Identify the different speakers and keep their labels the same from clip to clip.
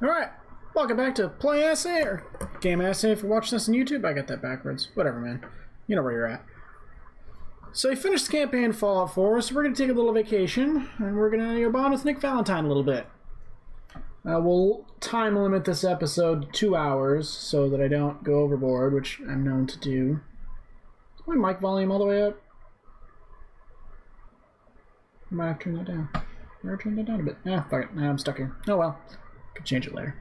Speaker 1: Alright, welcome back to Play Essay, or Game Essay if you're watching this on YouTube. I got that backwards. Whatever, man. You know where you're at. So we finished the campaign Fallout 4, so we're going to take a little vacation, and we're going to bond with Nick Valentine a little bit. We'll time limit this episode to 2 hours so that I don't go overboard, which I'm known to do. Is my mic volume all the way up? I might have to turn that down. Or turn that down a bit. Fuck it. I'm stuck here. Oh well. Could change it later.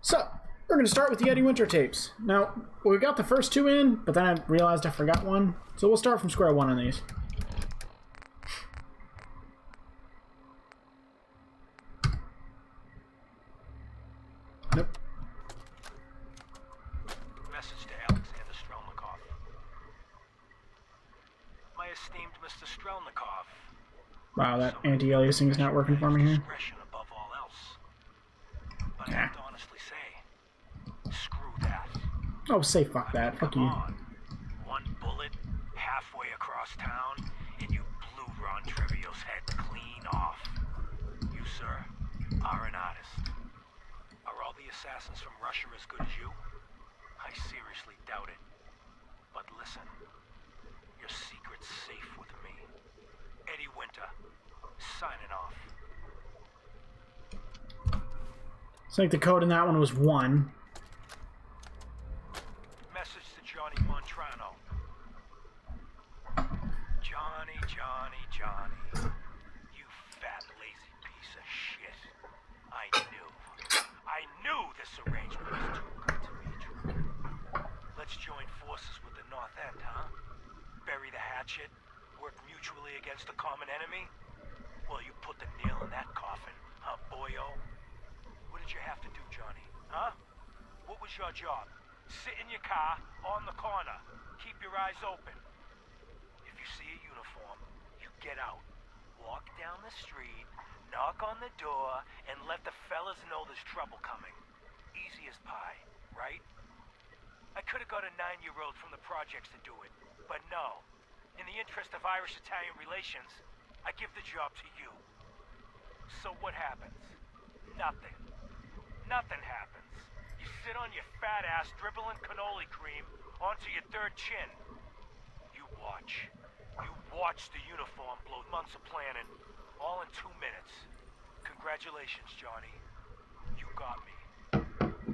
Speaker 1: So, we're going to start with the Eddie Winter tapes. Now, we got the first two in, but then I realized I forgot one. So we'll start from square one on these. Nope.
Speaker 2: Message to Alexander Strelnikov. My esteemed Mr. Strelnikov.
Speaker 1: Wow, that anti-aliasing is not working for me here.
Speaker 2: Above all else. But I have to honestly say, screw that.
Speaker 1: Oh, say fuck that. Fuck you.
Speaker 2: One bullet halfway across town, and you blew Ron Trivial's head clean off. You, sir, are an artist. Are all the assassins from Russia as good as you? I seriously doubt it. But listen, your secret's safe with me. Eddie Winter, signing off.
Speaker 1: I think the code in that one was 1.
Speaker 2: Message to Johnny Montrano. Johnny, Johnny, Johnny. You fat, lazy piece of shit. I knew this arrangement was too good to be true. Let's join forces with the North End, huh? Bury the hatchet, work mutually against a common enemy? Well, you put the nail in that coffin, huh, boyo? What did you have to do, Johnny? Huh? What was your job? Sit in your car, on the corner. Keep your eyes open. If you see a uniform, you get out. Walk down the street, knock on the door, and let the fellas know there's trouble coming. Easy as pie, right? I could have got a 9-year-old from the projects to do it, but no. In the interest of Irish-Italian relations, I give the job to you. So what happens? Nothing. Nothing happens. You sit on your fat ass dribbling cannoli cream onto your third chin. You watch. You watch the uniform blow months of planning, all in 2 minutes. Congratulations, Johnny. You got me.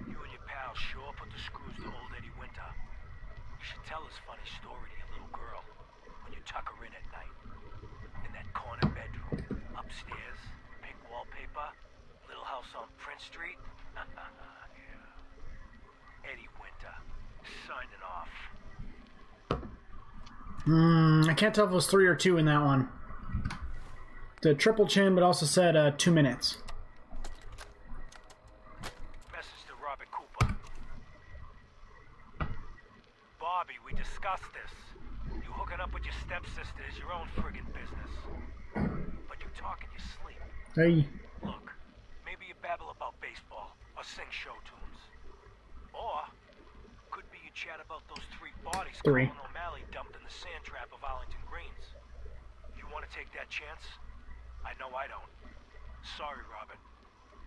Speaker 2: You and your pals sure put the screws to old Eddie Winter. You should tell this funny story to your little girl when you tuck her in at night. In that corner bedroom, upstairs, pink wallpaper, little house on Prince Street. Yeah. Eddie Winter, signing off.
Speaker 1: I can't tell if it was 3 or 2 in that one. The triple chin, but also said 2 minutes.
Speaker 2: Message to Robert Cooper. Bobby, we discussed this. You hooking up with your stepsister is your own friggin' business. But you talk in your sleep.
Speaker 1: Hey.
Speaker 2: Look, maybe you babble about baseball or sing show tunes. Or could be you chat about those 3 bodies Colin O'Malley dumped in the sand trap of Arlington Greens. You want to take that chance? I know I don't. Sorry, Robert.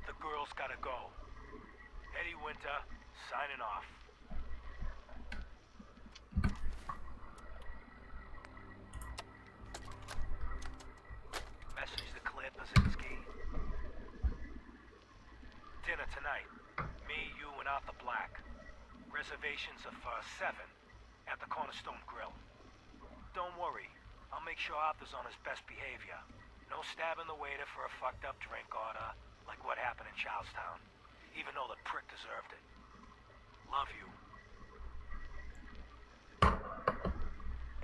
Speaker 2: The girl's gotta go. Eddie Winter, signing off. Message to Claire Pazinski. Dinner tonight. Me, you, and Arthur Black. Reservations are for 7 at the Cornerstone Grill. Don't worry. I'll make sure Arthur's on his best behavior. No stabbing the waiter for a fucked up drink order, like what happened in Charlestown. Even though the prick deserved it. Love you.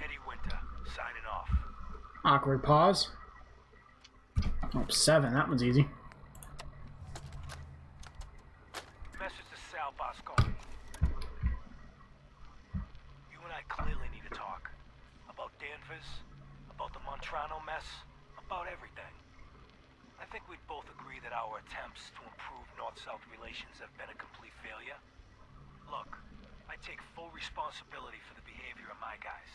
Speaker 2: Eddie Winter, signing off.
Speaker 1: Awkward pause. Oh, 7. That one's easy.
Speaker 2: Message to Sal Bosconi. You and I clearly need to talk. About Danvers, about the Montrano mess, about everything. I think we'd both agree that our attempts to improve North-South relations have been a complete failure. Look, I take full responsibility for the behavior of my guys.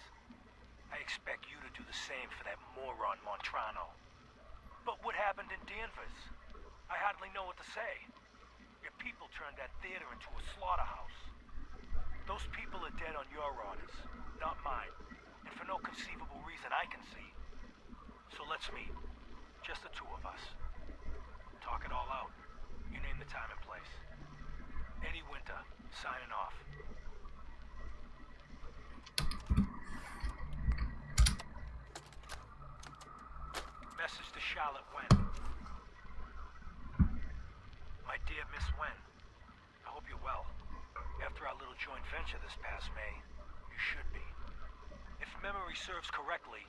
Speaker 2: I expect you to do the same for that moron Montrano. But what happened in Danvers? I hardly know what to say. Your people turned that theater into a slaughterhouse. Those people are dead on your orders, not mine. And for no conceivable reason I can see. So let's meet. Just the two of us. Talk it all out. You name the time and place. Eddie Winter, signing off. Message to Charlotte Wen. My dear Miss Wen, I hope you're well. After our little joint venture this past May, you should be. If memory serves correctly,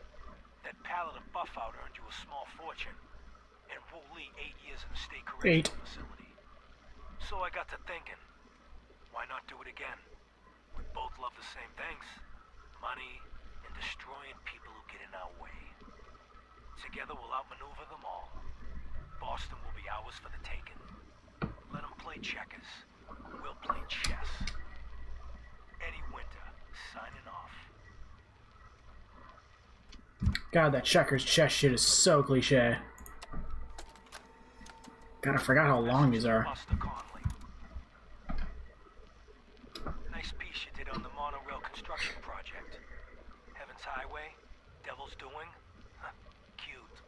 Speaker 2: that pallet of Buffout earned you a small fortune, and Wu Li 8 years in the state correctional facility. So I got to thinking, why not do it again? We both love the same things, money and destroying people who get in our way. Together we'll outmaneuver them all. Boston will be ours for the taking. Let them play checkers. We'll play chess. Eddie Winter, signing off.
Speaker 1: God, that checkers chess shit is so cliche. God, I forgot how long these are.
Speaker 2: Nice piece you did on the monorail construction project. Heaven's Highway, Devil's Doing. Huh, cute.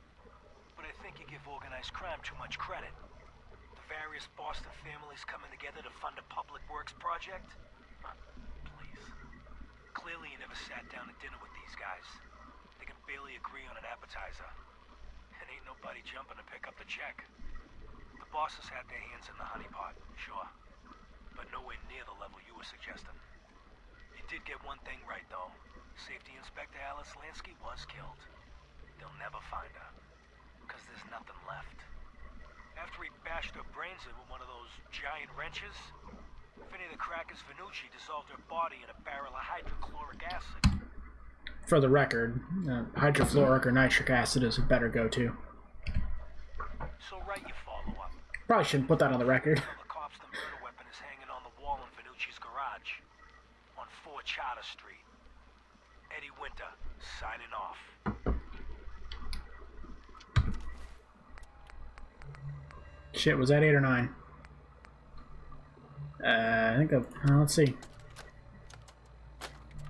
Speaker 2: But I think you give organized crime too much credit. The various Boston families coming together to fund a public works project? Huh, please. Clearly you never sat down at dinner with these guys. They can barely agree on an appetizer. And ain't nobody jumping to pick up the check. The bosses had their hands in the honeypot, sure. But nowhere near the level you were suggesting. You did get one thing right, though. Safety Inspector Alice Lansky was killed. They'll never find her. Because there's nothing left. After he bashed her brains in with one of those giant wrenches, Vinny the Cracker's Venucci dissolved her body in a barrel of hydrochloric acid.
Speaker 1: For the record, hydrofluoric or nitric acid is a better go-to.
Speaker 2: So write your follow-up.
Speaker 1: Probably shouldn't put that on the record.
Speaker 2: Tell the cops the murder weapon is hanging on the wall in Venucci's garage. On 4 Charter Street. Eddie Winter, signing off.
Speaker 1: Shit, was that 8 or 9? I think of, let's see.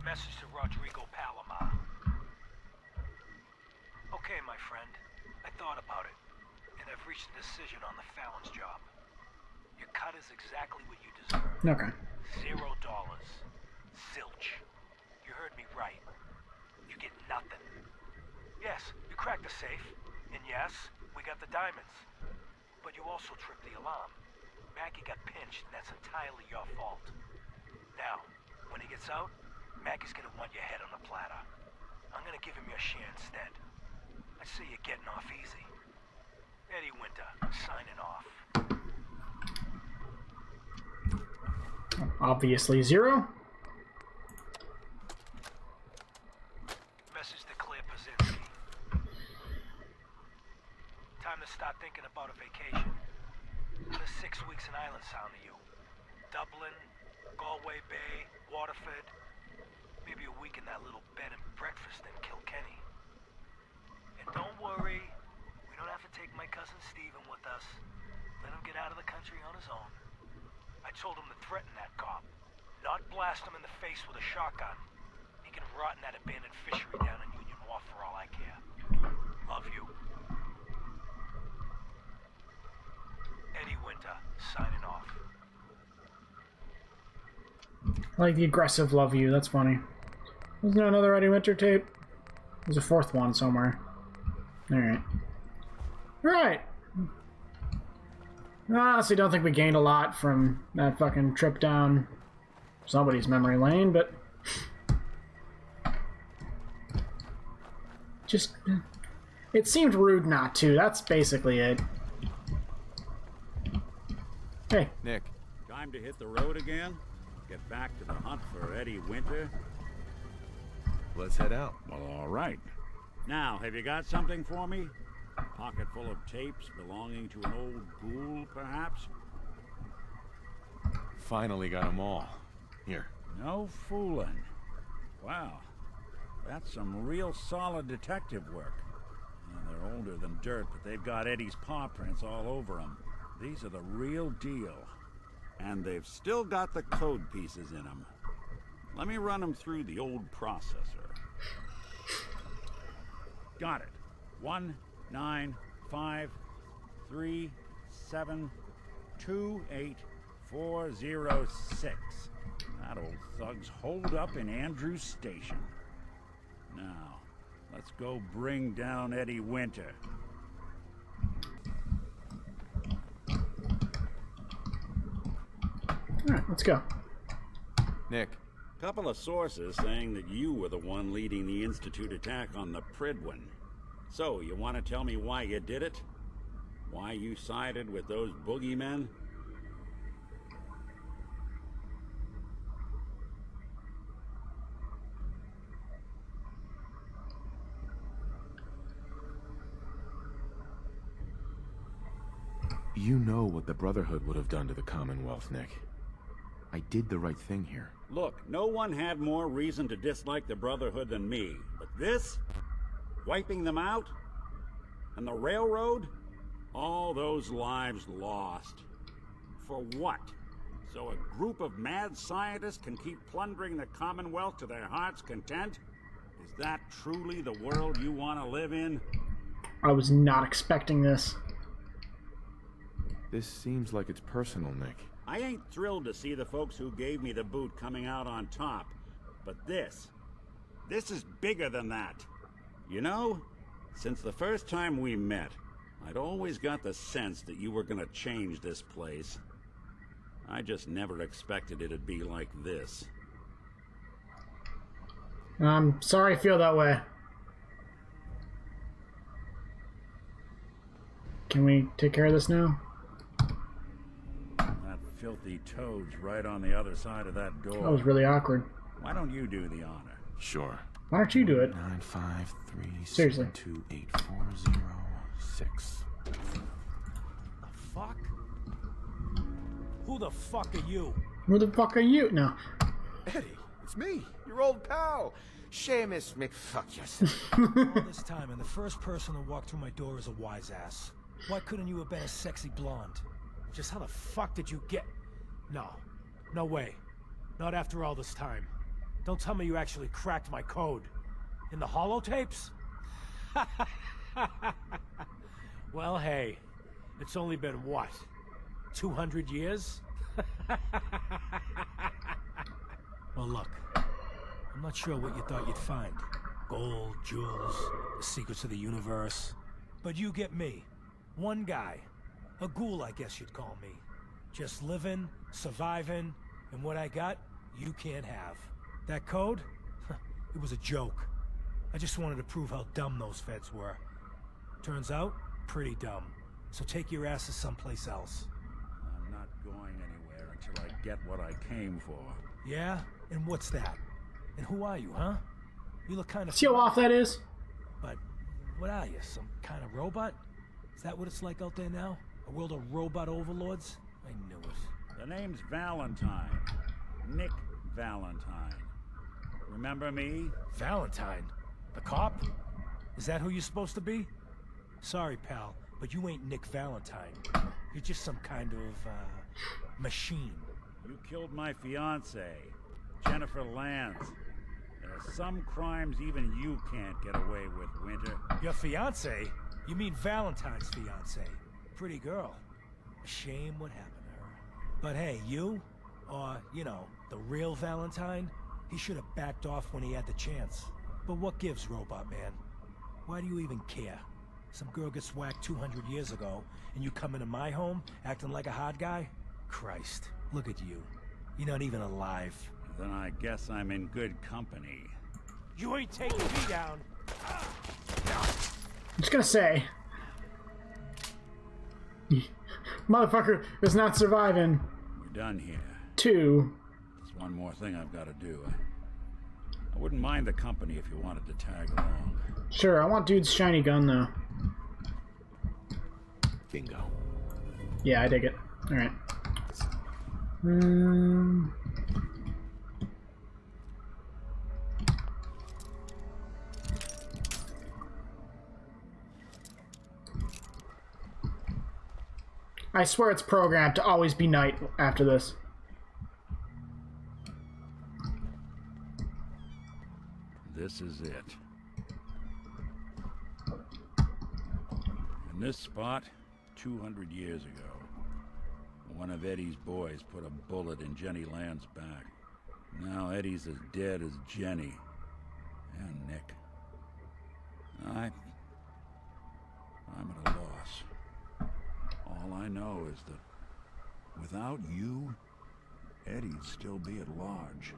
Speaker 2: Message to Rodrigo Palomar. Okay, my friend. I thought about it, and I've reached a decision on the Fallon's job. Your cut is exactly what you deserve.
Speaker 1: Okay.
Speaker 2: $0. Zilch. You heard me right. You get nothing. Yes, you cracked the safe, and yes, we got the diamonds. But you also tripped the alarm. Mackie got pinched, and that's entirely your fault. Now, when he gets out, Mackie's gonna want your head on a platter. I'm gonna give him your share instead. I see you're getting off easy. Eddie Winter, signing off.
Speaker 1: Obviously 0.
Speaker 2: Message to Claire Pazinski. Time to start thinking about a vacation. There's 6 weeks in Island Sound to you. Dublin, Galway Bay, Waterford. Maybe a week in that little bed and breakfast in Kilkenny. And don't worry, we don't have to take my cousin Stephen with us. Let him get out of the country on his own. I told him to threaten that cop, not blast him in the face with a shotgun. He can rot in that abandoned fishery down in Union Wharf for all I care. Love you. Eddie Winter, signing off.
Speaker 1: I like the aggressive love you, that's funny. Wasn't there another Eddie Winter tape? There's a 4th one somewhere. Alright. Alright. I honestly don't think we gained a lot from that fucking trip down somebody's memory lane, but... just... it seemed rude not to, that's basically it. Hey.
Speaker 3: Nick.
Speaker 4: Time to hit the road again? Get back to the hunt for Eddie Winter?
Speaker 3: Let's head out.
Speaker 4: Well, all right. Now, have you got something for me? A pocket full of tapes belonging to an old ghoul, perhaps?
Speaker 3: Finally got them all. Here.
Speaker 4: No fooling. Wow. That's some real solid detective work. And they're older than dirt, but they've got Eddie's paw prints all over them. These are the real deal. And they've still got the code pieces in them. Let me run them through the old processor. Got it. 19553728406. That old thug's holed up in Andrews Station. Now, let's go bring down Eddie Winter.
Speaker 1: Alright, let's go.
Speaker 3: Nick,
Speaker 4: Couple of sources saying that you were the one leading the Institute attack on the Pridwin. So, you want to tell me why you did it? Why you sided with those boogeymen?
Speaker 3: you know what the Brotherhood would have done to the Commonwealth, Nick. I did the right thing here.
Speaker 4: Look, no one had more reason to dislike the Brotherhood than me. But this? Wiping them out? And the railroad? All those lives lost. For what? So a group of mad scientists can keep plundering the Commonwealth to their heart's content? Is that truly the world you want to live in?
Speaker 1: I was not expecting this.
Speaker 3: This seems like it's personal, Nick.
Speaker 4: I ain't thrilled to see the folks who gave me the boot coming out on top. But this is bigger than that. You know, since the first time we met, I'd always got the sense that you were gonna change this place. I just never expected it'd be like this.
Speaker 1: I'm sorry I feel that way. Can we take care of this now?
Speaker 4: That filthy toad's right on the other side of that door.
Speaker 1: That was really awkward.
Speaker 4: Why don't you do the honor?
Speaker 3: Sure.
Speaker 1: Why don't you do it?
Speaker 3: 953728406.
Speaker 5: The fuck? Who the fuck are you?
Speaker 1: Who the fuck are you? No.
Speaker 6: Eddie, it's me, your old pal, Seamus McFuck yourself.
Speaker 5: All this time, and the first person to walk through my door is a wise ass. Why couldn't you have been a sexy blonde? Just how the fuck did you get... No. No way. Not after all this time. Don't tell me you actually cracked my code. In the holotapes? Well, hey. It's only been, what? 200 years? Well, look. I'm not sure what you thought you'd find. Gold, jewels, the secrets of the universe. But you get me. One guy. A ghoul, I guess you'd call me. Just living, surviving, and what I got, you can't have. That code? It was a joke. I just wanted to prove how dumb those feds were. Turns out, pretty dumb. So take your asses someplace else.
Speaker 4: I'm not going anywhere until I get what I came for.
Speaker 5: Yeah? And what's that? And who are you, huh? You look kind of...
Speaker 1: See how off that is?
Speaker 5: But what are you, some kind of robot? Is that what it's like out there now? A world of robot overlords? I knew it.
Speaker 4: The name's Valentine. Nick Valentine. Remember me?
Speaker 5: Valentine? The cop? Is that who you're supposed to be? Sorry, pal, but you ain't Nick Valentine. You're just some kind of, machine.
Speaker 4: You killed my fiancée, Jennifer Lance. There are some crimes even you can't get away with, Winter.
Speaker 5: Your fiancée? You mean Valentine's fiancée? Pretty girl. A shame what happened to her. But hey, you? Or, you know, the real Valentine? He should have backed off when he had the chance. But what gives, Robot Man? Why do you even care? Some girl gets whacked 200 years ago, and you come into my home, acting like a hard guy? Christ, look at you. You're not even alive.
Speaker 4: Then I guess I'm in good company.
Speaker 5: You ain't taking me down!
Speaker 1: I'm just gonna say. Motherfucker is not surviving.
Speaker 4: We're done here.
Speaker 1: 2.
Speaker 4: There's one more thing I've got to do. I wouldn't mind the company if you wanted to tag along.
Speaker 1: Sure, I want dude's shiny gun though.
Speaker 3: Bingo.
Speaker 1: Yeah, I dig it. Alright. I swear it's programmed to always be night after this.
Speaker 4: This is it. In this spot, 200 years ago, one of Eddie's boys put a bullet in Jenny Land's back. Now Eddie's as dead as Jenny and Nick. I'm at a loss. All I know is that without you, Eddie'd still be at large.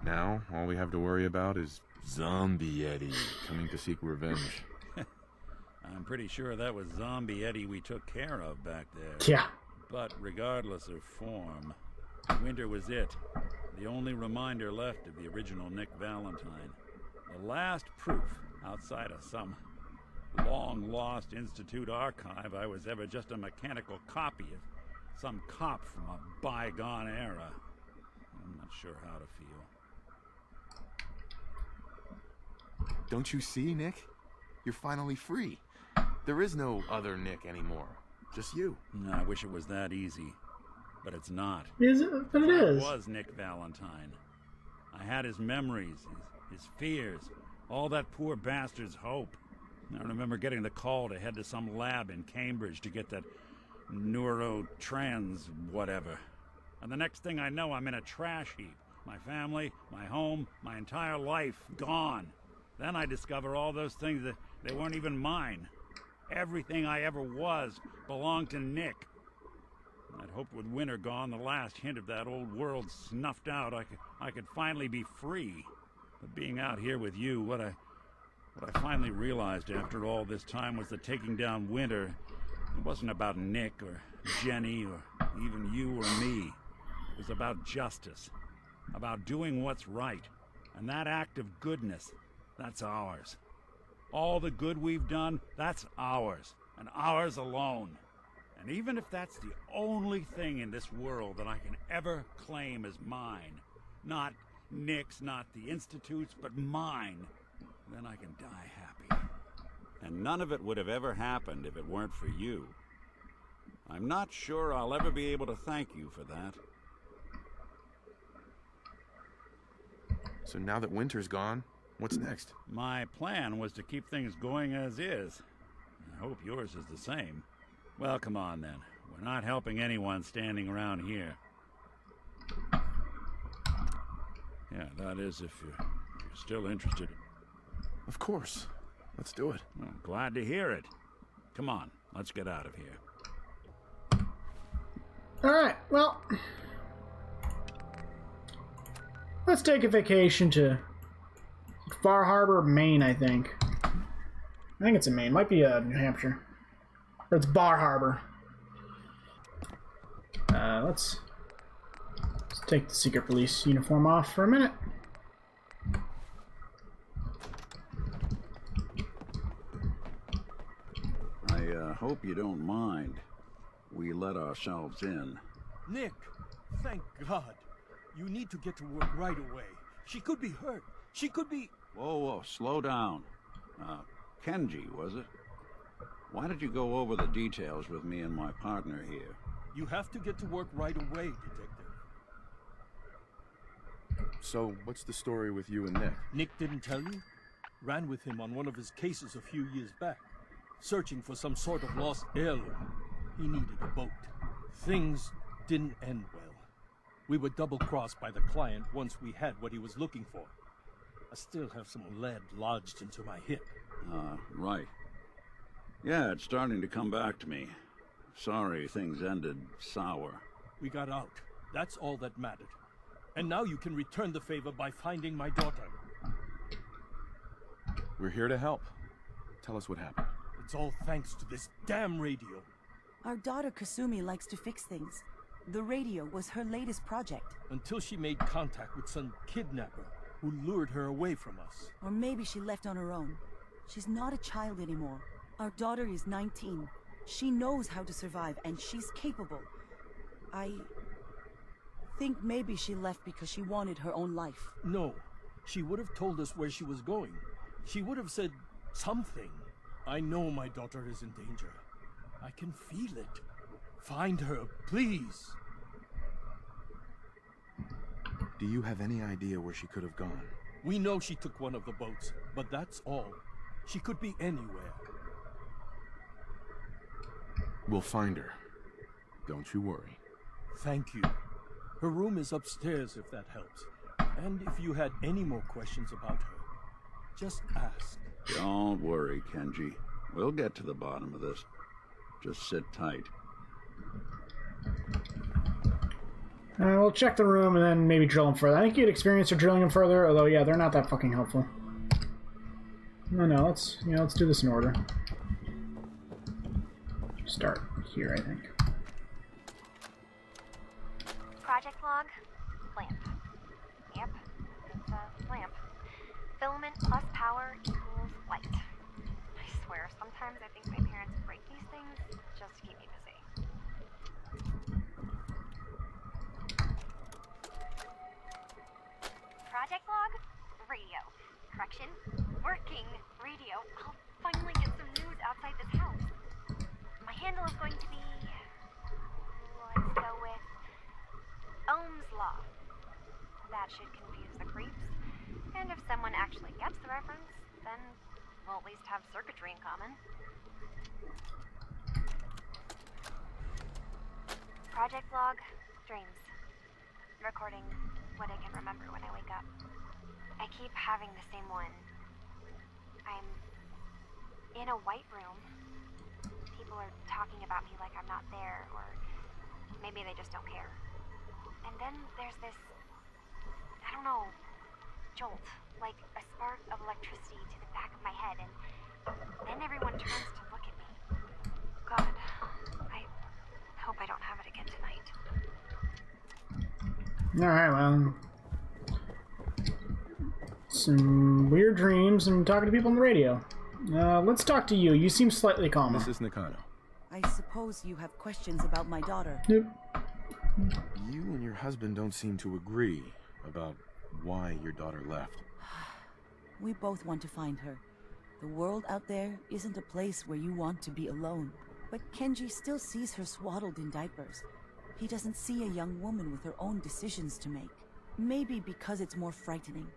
Speaker 3: Now, all we have to worry about is Zombie Eddie coming to seek revenge.
Speaker 4: I'm pretty sure that was Zombie Eddie we took care of back there.
Speaker 1: Yeah.
Speaker 4: But regardless of form, Winter was it. The only reminder left of the original Nick Valentine. The last proof, outside of some long-lost Institute archive, I was ever just a mechanical copy of some cop from a bygone era. I'm not sure how to feel.
Speaker 3: Don't you see, Nick? You're finally free. There is no other Nick anymore. Just you.
Speaker 4: I wish it was that easy. But it's not.
Speaker 1: Is it? But it is.
Speaker 4: I was Nick Valentine. I had his memories, his fears, all that poor bastard's hope. I remember getting the call to head to some lab in Cambridge to get that neurotrans whatever. And the next thing I know, I'm in a trash heap. My family, my home, my entire life gone. Then I discover all those things that they weren't even mine. Everything I ever was belonged to Nick. I'd hoped with Winter gone, the last hint of that old world snuffed out, I could finally be free. But being out here with you, what I finally realized after all this time was that taking down Winter, it wasn't about Nick or Jenny or even you or me. It was about justice, about doing what's right. And that act of goodness, that's ours. All the good we've done, that's ours, and ours alone. And even if that's the only thing in this world that I can ever claim as mine, not Nick's, not the Institute's, but mine, then I can die happy. And none of it would have ever happened if it weren't for you. I'm not sure I'll ever be able to thank you for that.
Speaker 3: So now that Winter's gone, what's next?
Speaker 4: My plan was to keep things going as is. I hope yours is the same. Well, come on then. We're not helping anyone standing around here. Yeah, that is if you're still interested.
Speaker 3: Of course. Let's do it.
Speaker 4: Well, glad to hear it. Come on, let's get out of here.
Speaker 1: Alright, well. Let's take a vacation to Bar Harbor, Maine, I think. I think it's in Maine. Might be New Hampshire. Or it's Bar Harbor. Let's take the secret police uniform off for a minute.
Speaker 4: I hope you don't mind. We let ourselves in.
Speaker 5: Nick, thank God. You need to get to work right away. She could be hurt. She could be...
Speaker 4: Whoa, slow down. Kenji, was it? Why did you go over the details with me and my partner here?
Speaker 5: You have to get to work right away, Detective.
Speaker 3: So, what's the story with you and Nick?
Speaker 5: Nick didn't tell you? Ran with him on one of his cases a few years back, searching for some sort of lost heirloom. He needed a boat. Things didn't end well. We were double-crossed by the client once we had what he was looking for. I still have some lead lodged into my hip.
Speaker 4: Right. Yeah, it's starting to come back to me. Sorry things ended sour.
Speaker 5: We got out. That's all that mattered. And now you can return the favor by finding my daughter.
Speaker 3: We're here to help. Tell us what happened.
Speaker 5: It's all thanks to this damn radio.
Speaker 7: Our daughter Kasumi likes to fix things. The radio was her latest project.
Speaker 5: Until she made contact with some kidnapper who lured her away from us.
Speaker 7: Or maybe she left on her own. She's not a child anymore. Our daughter is 19. She knows how to survive, and she's capable. I think maybe she left because she wanted her own life.
Speaker 5: No. She would have told us where she was going. She would have said something.
Speaker 8: I know my daughter is in danger. I can feel it. Find her, please.
Speaker 3: Do you have any idea where she could have gone?
Speaker 8: We know she took one of the boats, but that's all. She could be anywhere.
Speaker 3: We'll find her. Don't you worry.
Speaker 8: Thank you. Her room is upstairs if that helps. And if you had any more questions about her, just ask.
Speaker 4: Don't worry, Kenji. We'll get to the bottom of this. Just sit tight.
Speaker 1: We'll check the room and then maybe drill them further. I think you'd experience or drilling them further, although yeah, they're not that fucking helpful. No, let's do this in order. Start here, I think.
Speaker 9: Project log, lamp. Yep, it's a lamp. Filament plus power equals light. I swear, sometimes I think my parents break these things just to keep me busy. Project log, radio. Correction, working radio. I'll finally get some news outside this house. My handle is going to be... let's go with... Ohm's Law. That should confuse the creeps. And if someone actually gets the reference, then we'll at least have circuitry in common. Project log, dreams. Recording what I can remember when I wake up. I keep having the same one. I'm in a white room. People are talking about me like I'm not there, or maybe they just don't care. And then there's this, I don't know, jolt, like a spark of electricity to the back of my head, and then everyone turns to look at me. God, I hope I don't have it again tonight.
Speaker 1: Alright, well... some weird dreams and talking to people on the radio. Let's talk to you. You seem slightly calmer.
Speaker 3: Mrs. Nakano.
Speaker 7: I suppose you have questions about my daughter.
Speaker 1: Yep.
Speaker 3: You and your husband don't seem to agree about why your daughter left.
Speaker 7: We both want to find her. The world out there isn't a place where you want to be alone. But Kenji still sees her swaddled in diapers. He doesn't see a young woman with her own decisions to make. Maybe because it's more frightening.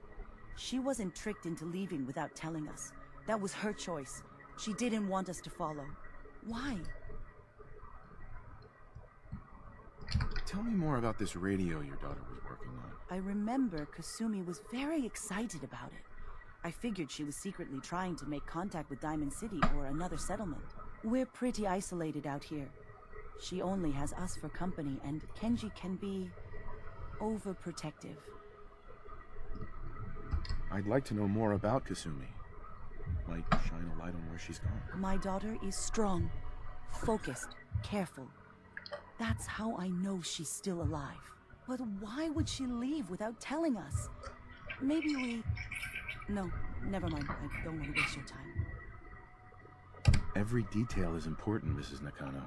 Speaker 7: She wasn't tricked into leaving without telling us. That was her choice. She didn't want us to follow. Why?
Speaker 3: Tell me more about this radio your daughter was working on.
Speaker 7: I remember Kasumi was very excited about it. I figured she was secretly trying to make contact with Diamond City or another settlement. We're pretty isolated out here. She only has us for company, and Kenji can be overprotective.
Speaker 3: I'd like to know more about Kasumi. Might shine a light on where she's gone.
Speaker 7: My daughter is strong, focused, careful. That's how I know she's still alive. But why would she leave without telling us? Maybe we... No, never mind. I don't want to waste your time.
Speaker 3: Every detail is important, Mrs. Nakano.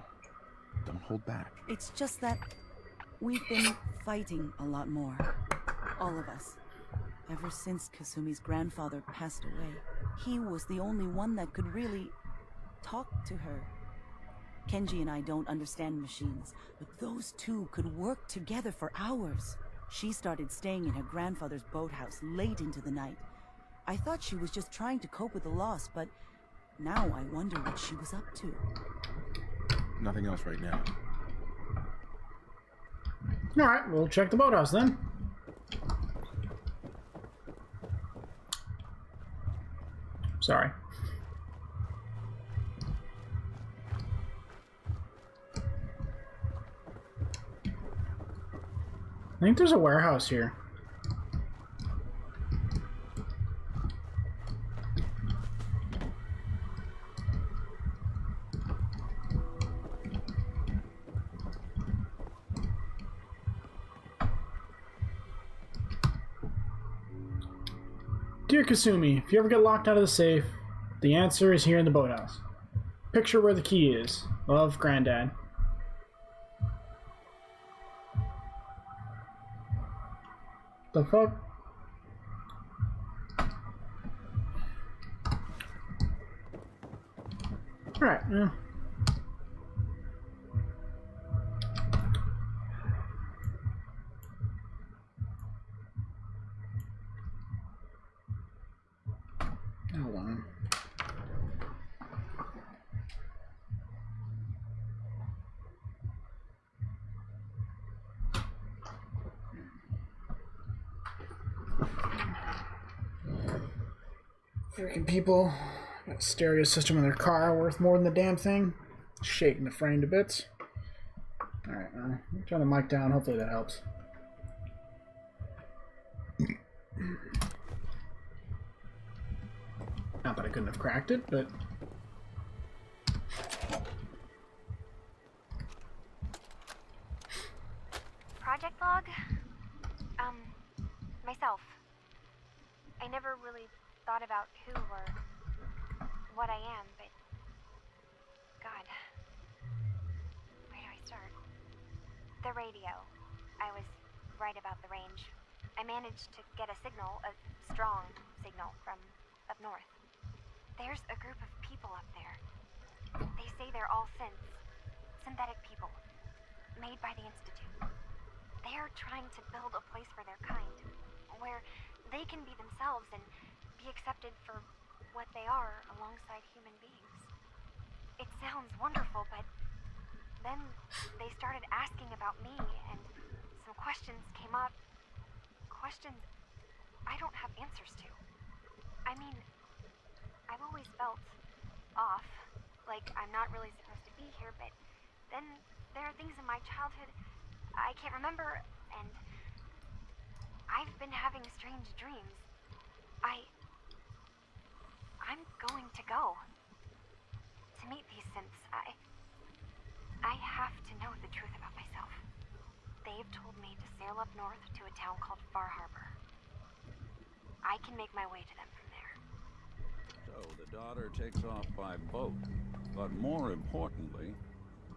Speaker 3: Don't hold back.
Speaker 7: It's just that we've been fighting a lot more. All of us. Ever since Kasumi's grandfather passed away. He was the only one that could really talk to her. Kenji and I don't understand machines, but those two could work together for hours. She started staying in her grandfather's boathouse late into the night. I thought she was just trying to cope with the loss, but now I wonder what she was up to.
Speaker 3: Nothing else right now.
Speaker 1: Alright, we'll check the boathouse then. Sorry. I think there's a warehouse here. Dear Kasumi, if you ever get locked out of the safe, the answer is here in the boathouse. Picture where the key is. Love, Granddad. The fuck? Alright, yeah. Hold on. Freaking people got a stereo system in their car worth more than the damn thing. Shaking the frame to bits. Alright, turn the mic down. Hopefully that helps. Not that I couldn't have cracked it, but...
Speaker 9: Project log? Myself. I never really thought about who or what I am, but... God. Where do I start? The radio. I was right about the range. I managed to get a signal, a strong signal, from up north. There's a group of people up there. They say they're all synths. Synthetic people. Made by the Institute. They're trying to build a place for their kind, where they can be themselves and be accepted for what they are alongside human beings. It sounds wonderful, but then they started asking about me, and some questions came up. Questions I don't have answers to. I mean, I've always felt off, like I'm not really supposed to be here, but then there are things in my childhood I can't remember, and I've been having strange dreams. I'm going to go to meet these synths. I have to know the truth about myself. They've told me to sail up north to a town called Far Harbor. I can make my way to them from there.
Speaker 4: So the daughter takes off by boat. But more importantly,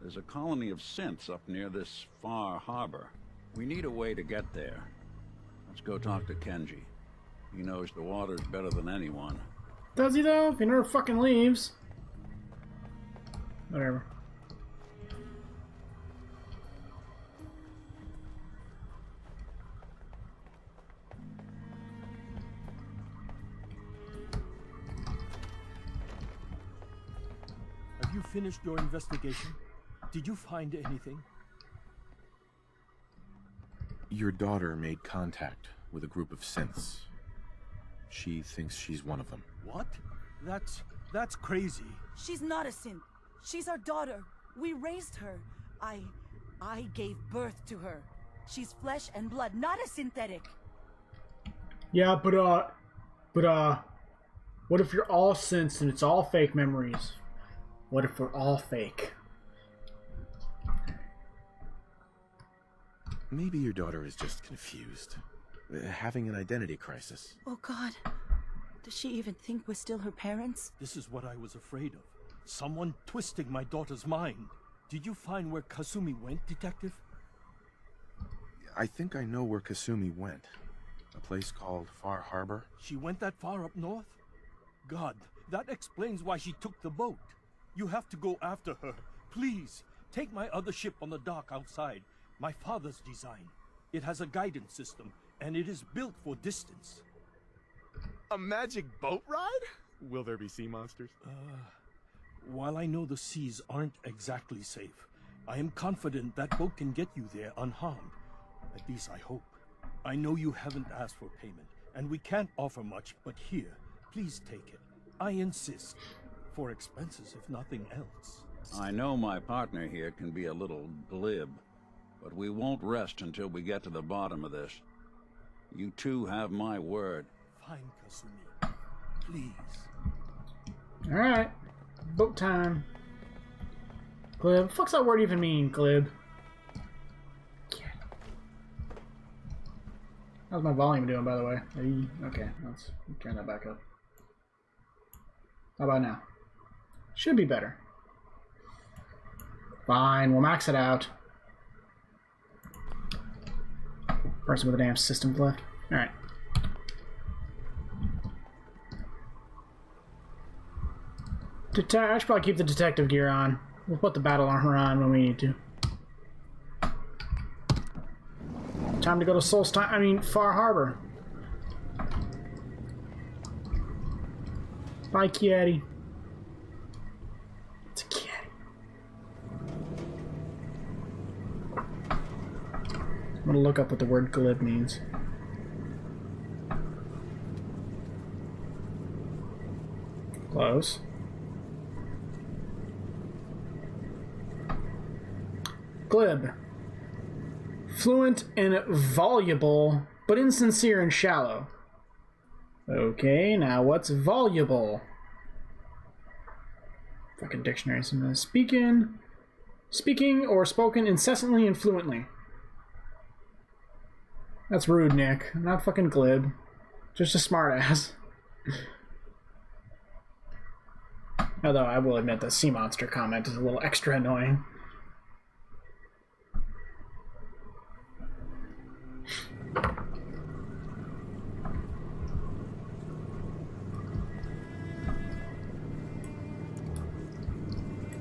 Speaker 4: there's a colony of synths up near this Far Harbor. We need a way to get there. Let's go talk to Kenji. He knows the waters better than anyone.
Speaker 1: Does he though? If he never fucking leaves. Whatever.
Speaker 8: Have you finished your investigation? Did you find anything?
Speaker 3: Your daughter made contact with a group of synths. She thinks she's one of them.
Speaker 8: What? That's crazy.
Speaker 7: She's not a synth. She's our daughter. We raised her. I gave birth to her. She's flesh and blood, not a synthetic.
Speaker 1: Yeah, but what if you're all synths and it's all fake memories? What if we're all fake?
Speaker 3: Maybe your daughter is just confused. Having an identity crisis.
Speaker 7: Oh God. Does she even think we're still her parents?
Speaker 8: This is what I was afraid of. Someone twisting my daughter's mind. Did you find where Kasumi went, Detective?
Speaker 3: I think I know where Kasumi went. A place called Far Harbor.
Speaker 8: She went that far up north? God, that explains why she took the boat. You have to go after her. Please, take my other ship on the dock outside. My father's design. It has a guidance system, and it is built for distance.
Speaker 3: A magic boat ride? Will there be sea monsters?
Speaker 8: While I know the seas aren't exactly safe, I am confident that boat can get you there unharmed. At least I hope. I know you haven't asked for payment, and we can't offer much, but here, please take it. I insist. For expenses, if nothing else.
Speaker 4: I know my partner here can be a little glib, but we won't rest until we get to the bottom of this. You two have my word.
Speaker 8: Fine, Kasumi. Please.
Speaker 1: Alright. Boat time. Glib. Fuck's that word even mean, glib? How's my volume doing, by the way? Okay, let's turn that back up. How about now? Should be better. Fine, we'll max it out. Person with a damn system play. Alright. I should probably keep the detective gear on. We'll put the battle armor on when we need to. Time to go to Far Harbor. Bye, Kitty. It's a kitty. I'm gonna look up what the word glib means. Close. Glib. Fluent and voluble, but insincere and shallow. Okay, now what's voluble? Fucking dictionary. Something speaking or spoken incessantly and fluently. That's rude, Nick. I'm not fucking glib. Just a smartass. Although I will admit the sea monster comment is a little extra annoying.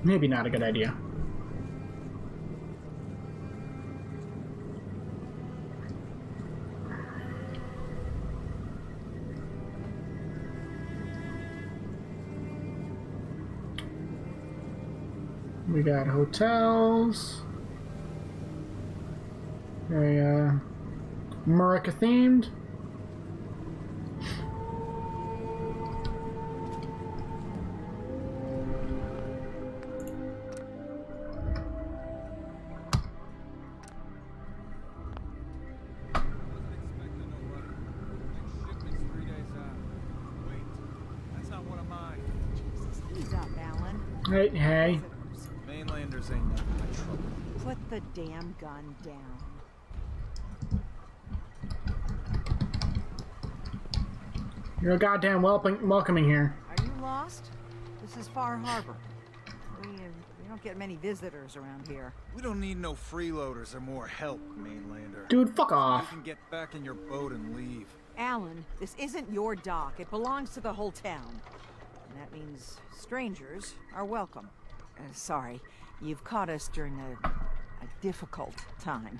Speaker 1: Maybe not a good idea. We got hotels. Very America themed. Hey.
Speaker 10: Mainlanders ain't nothing but trouble.
Speaker 7: Put the damn gun down.
Speaker 1: You're goddamn welcoming here.
Speaker 11: Are you lost? This is Far Harbor. We don't get many visitors around here.
Speaker 10: We don't need no freeloaders or more help, Mainlander.
Speaker 1: Dude, fuck off.
Speaker 10: You can get back in your boat and leave.
Speaker 11: Alan, this isn't your dock. It belongs to the whole town. And that means strangers are welcome. Sorry, you've caught us during a difficult time.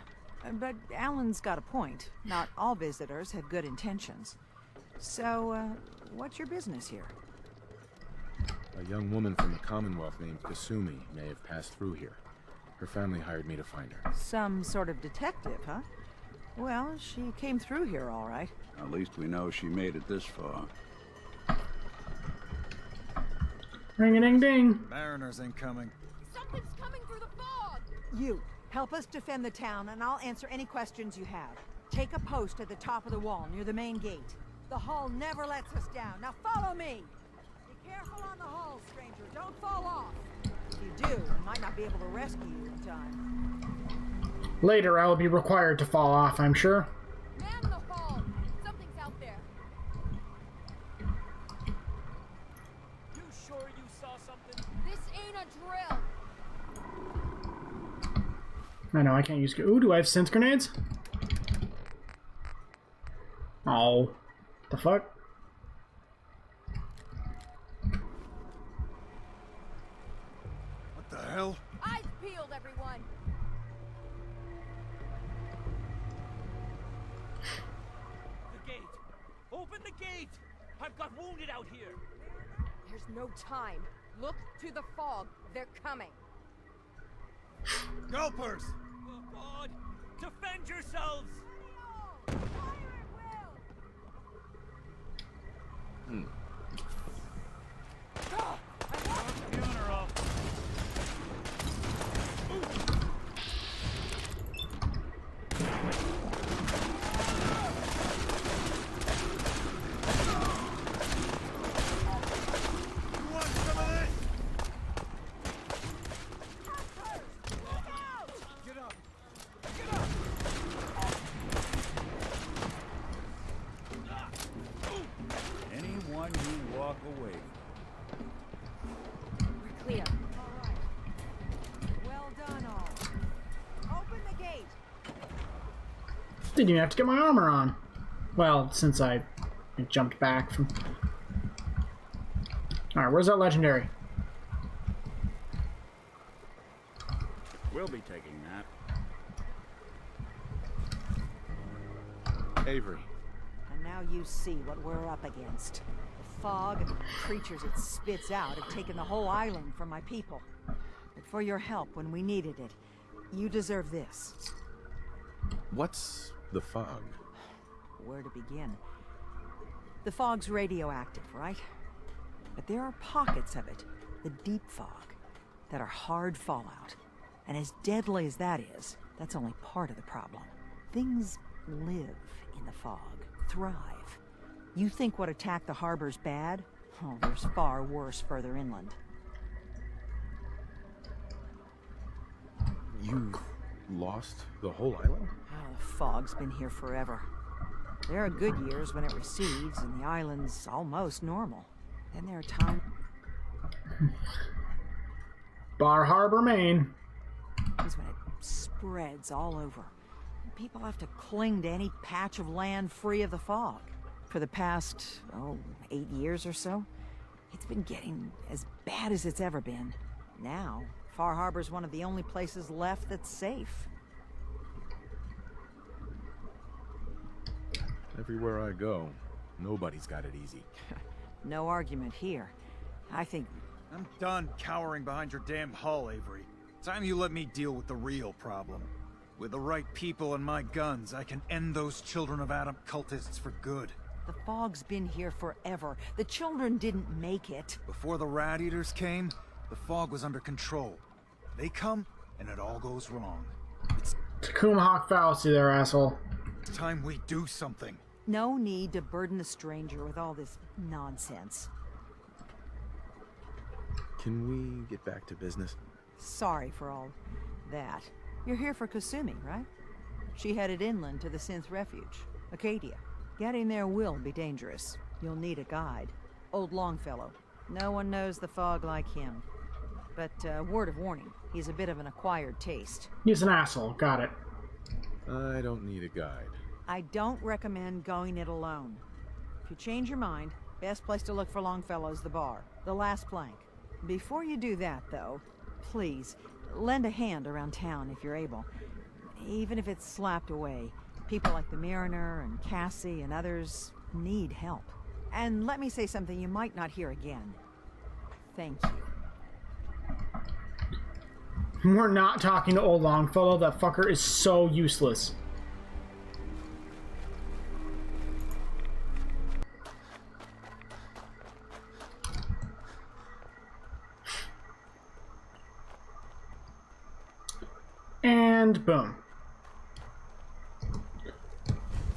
Speaker 11: But Alan's got a point. Not all visitors have good intentions. So, what's your business here?
Speaker 3: A young woman from the Commonwealth named Kasumi may have passed through here. Her family hired me to find her.
Speaker 11: Some sort of detective, huh? Well, she came through here all right.
Speaker 12: At least we know she made it this far.
Speaker 1: Ring-a-ding-ding.
Speaker 10: Mariners ain't coming.
Speaker 13: Something's coming through the fog!
Speaker 11: You, help us defend the town, and I'll answer any questions you have. Take a post at the top of the wall, near the main gate. The hull never lets us down. Now follow me! Be careful on the hull, stranger. Don't fall off. If you do, I might not be able to rescue you in time.
Speaker 1: Later, I will be required to fall off, I'm sure.
Speaker 13: Man the hull! Something's out there.
Speaker 5: You sure you saw something?
Speaker 13: This ain't a drill!
Speaker 1: I know, I can't use... Ooh, do I have sense grenades? Oh. The fuck?
Speaker 10: What the hell?
Speaker 13: Eyes peeled, everyone!
Speaker 5: The gate! Open the gate! I've got wounded out here!
Speaker 13: There's no time. Look to the fog. They're coming.
Speaker 10: Gulpers!
Speaker 5: Oh, God! Defend yourselves!
Speaker 4: Anyone who walk away.
Speaker 11: We're clear. All right. Well done, all. Open the gate.
Speaker 1: Didn't even have to get my armor on. Well, since I jumped back from... Alright, where's that legendary?
Speaker 4: We'll be taking that.
Speaker 3: Avery.
Speaker 11: And now you see what we're up against. The fog and the creatures it spits out have taken the whole island from my people. But for your help when we needed it, you deserve this.
Speaker 3: What's the fog?
Speaker 11: Where to begin? The fog's radioactive, right? But there are pockets of it, the deep fog, that are hard fallout. And as deadly as that is, that's only part of the problem. Things live in the fog, thrive. You think what attacked the harbor's bad? Oh, there's far worse further inland.
Speaker 3: You lost the whole island?
Speaker 11: Oh, the fog's been here forever. There are good years when it recedes and the island's almost normal. Then there are times...
Speaker 1: Bar Harbor, Maine.
Speaker 11: when it spreads all over. People have to cling to any patch of land free of the fog. For the past, 8 years or so, it's been getting as bad as it's ever been. Now, Far Harbor's one of the only places left that's safe.
Speaker 3: Everywhere I go, nobody's got it easy.
Speaker 11: No argument here. I think...
Speaker 10: I'm done cowering behind your damn hull, Avery. Time you let me deal with the real problem. With the right people and my guns, I can end those Children of Adam cultists for good.
Speaker 11: The fog's been here forever. The children didn't make it.
Speaker 10: Before the Rat Eaters came, the fog was under control. They come, and it all goes wrong. It's
Speaker 1: Tacoma Hawk fallacy there, asshole.
Speaker 10: time we do something.
Speaker 11: No need to burden the stranger with all this nonsense.
Speaker 3: Can we get back to business?
Speaker 11: Sorry for all that. You're here for Kasumi, right? She headed inland to the Synth Refuge, Acadia. Getting there will be dangerous. You'll need a guide. Old Longfellow. No one knows the fog like him. But, word of warning, he's a bit of an acquired taste.
Speaker 1: He's an asshole. Got it.
Speaker 3: I don't need a guide.
Speaker 11: I don't recommend going it alone. If you change your mind, best place to look for Longfellow's the bar, the last plank. Before you do that, though, please, lend a hand around town if you're able. Even if it's slapped away. People like the Mariner and Cassie and others need help. And let me say something you might not hear again. Thank you.
Speaker 1: We're not talking to old Longfellow. That fucker is so useless. And boom.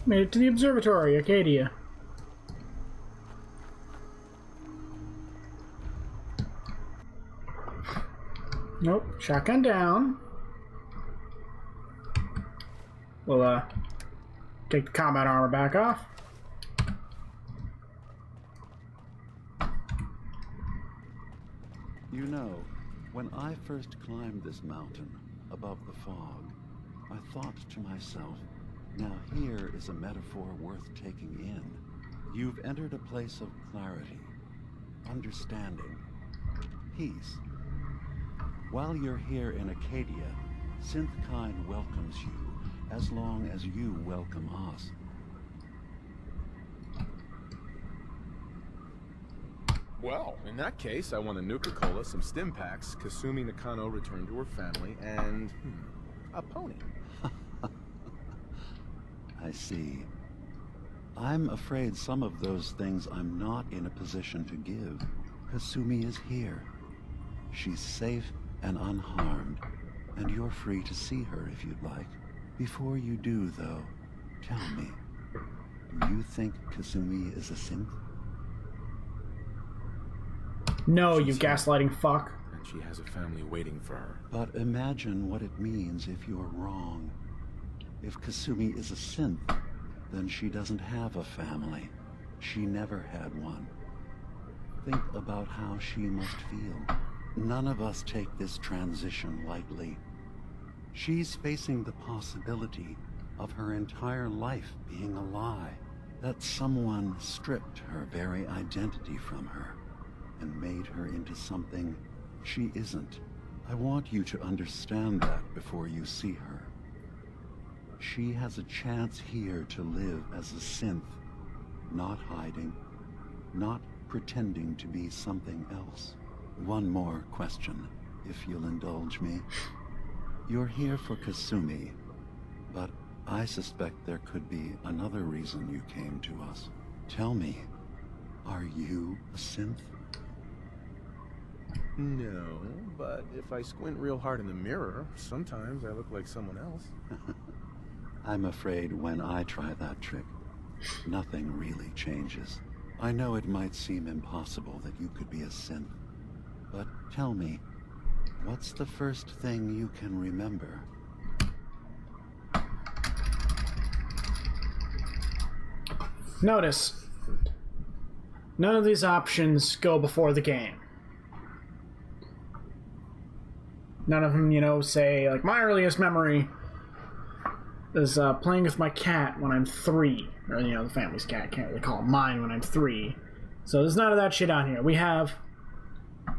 Speaker 1: Made it to the observatory, Acadia. Nope, shotgun down. We'll take the combat armor back off.
Speaker 12: You know, when I first climbed this mountain above the fog, I thought to myself, now here is a metaphor worth taking in. You've entered a place of clarity, understanding, peace. While you're here in Acadia, Synthkind welcomes you, as long as you welcome us.
Speaker 3: Well, in that case, I want a Nuka-Cola, some stim packs, Kasumi Nakano returned to her family, and a pony.
Speaker 12: I see. I'm afraid some of those things I'm not in a position to give. Kasumi is here. She's safe and unharmed, and you're free to see her if you'd like. Before you do, though, tell me, do you think Kasumi is a synth?
Speaker 1: No, you gaslighting fuck.
Speaker 3: And she has a family waiting for her.
Speaker 12: But imagine what it means if you're wrong. If Kasumi is a synth, then she doesn't have a family. She never had one. Think about how she must feel. None of us take this transition lightly. She's facing the possibility of her entire life being a lie. That someone stripped her very identity from her and made her into something she isn't. I want you to understand that before you see her. She has a chance here to live as a synth, not hiding, not pretending to be something else. One more question, if you'll indulge me. You're here for Kasumi, but I suspect there could be another reason you came to us. Tell me, are you a synth?
Speaker 3: No, but if I squint real hard in the mirror, sometimes I look like someone else.
Speaker 12: I'm afraid when I try that trick, nothing really changes. I know it might seem impossible that you could be a synth, but tell me, what's the first thing you can remember?
Speaker 1: Notice, none of these options go before the game. None of them, you know, say, like, my earliest memory is playing with my cat when I'm 3. Or, you know, the family's cat, can't really call it mine when I'm 3. So there's none of that shit on here. We have,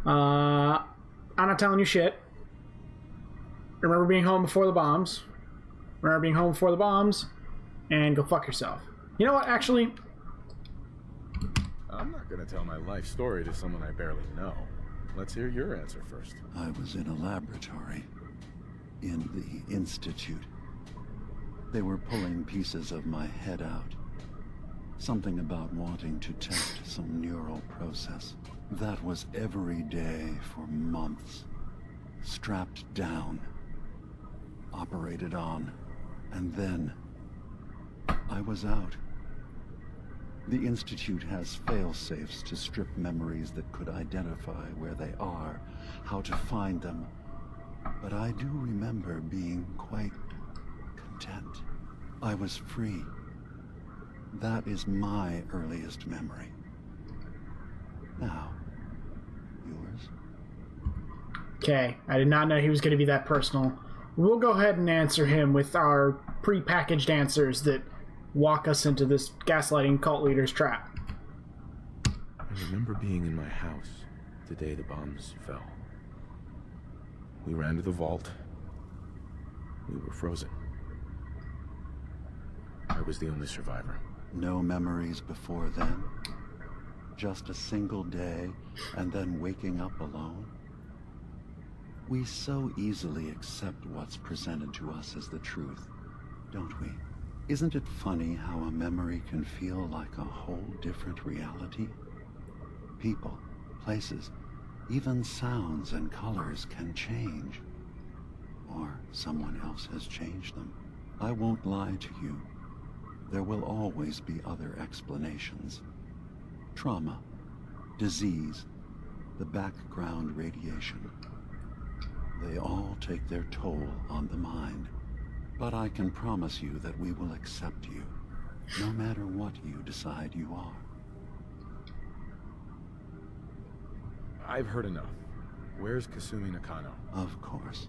Speaker 1: I'm not telling you shit. Remember being home before the bombs. Remember being home before the bombs. And go fuck yourself. You know what, actually?
Speaker 3: I'm not gonna tell my life story to someone I barely know. Let's hear your answer first.
Speaker 12: I was in a laboratory. In the Institute. They were pulling pieces of my head out. Something about wanting to test some neural process. That was every day for months. Strapped down. Operated on. And then I was out. The Institute has fail-safes to strip memories that could identify where they are, how to find them. But I do remember being quite content. I was free. That is my earliest memory. Now, yours?
Speaker 1: Okay, I did not know he was going to be that personal. We'll go ahead and answer him with our pre-packaged answers that walk us into this gaslighting cult leader's trap.
Speaker 3: I remember being in my house the day the bombs fell. We ran to the vault. We were frozen. I was the only survivor.
Speaker 12: No memories before then? Just a single day, and then waking up alone? We so easily accept what's presented to us as the truth, don't we? Isn't it funny how a memory can feel like a whole different reality? People, places, even sounds and colors can change. Or someone else has changed them. I won't lie to you. There will always be other explanations. Trauma, disease, the background radiation. They all take their toll on the mind. But I can promise you that we will accept you, no matter what you decide you are.
Speaker 3: I've heard enough. Where's Kasumi Nakano?
Speaker 12: Of course.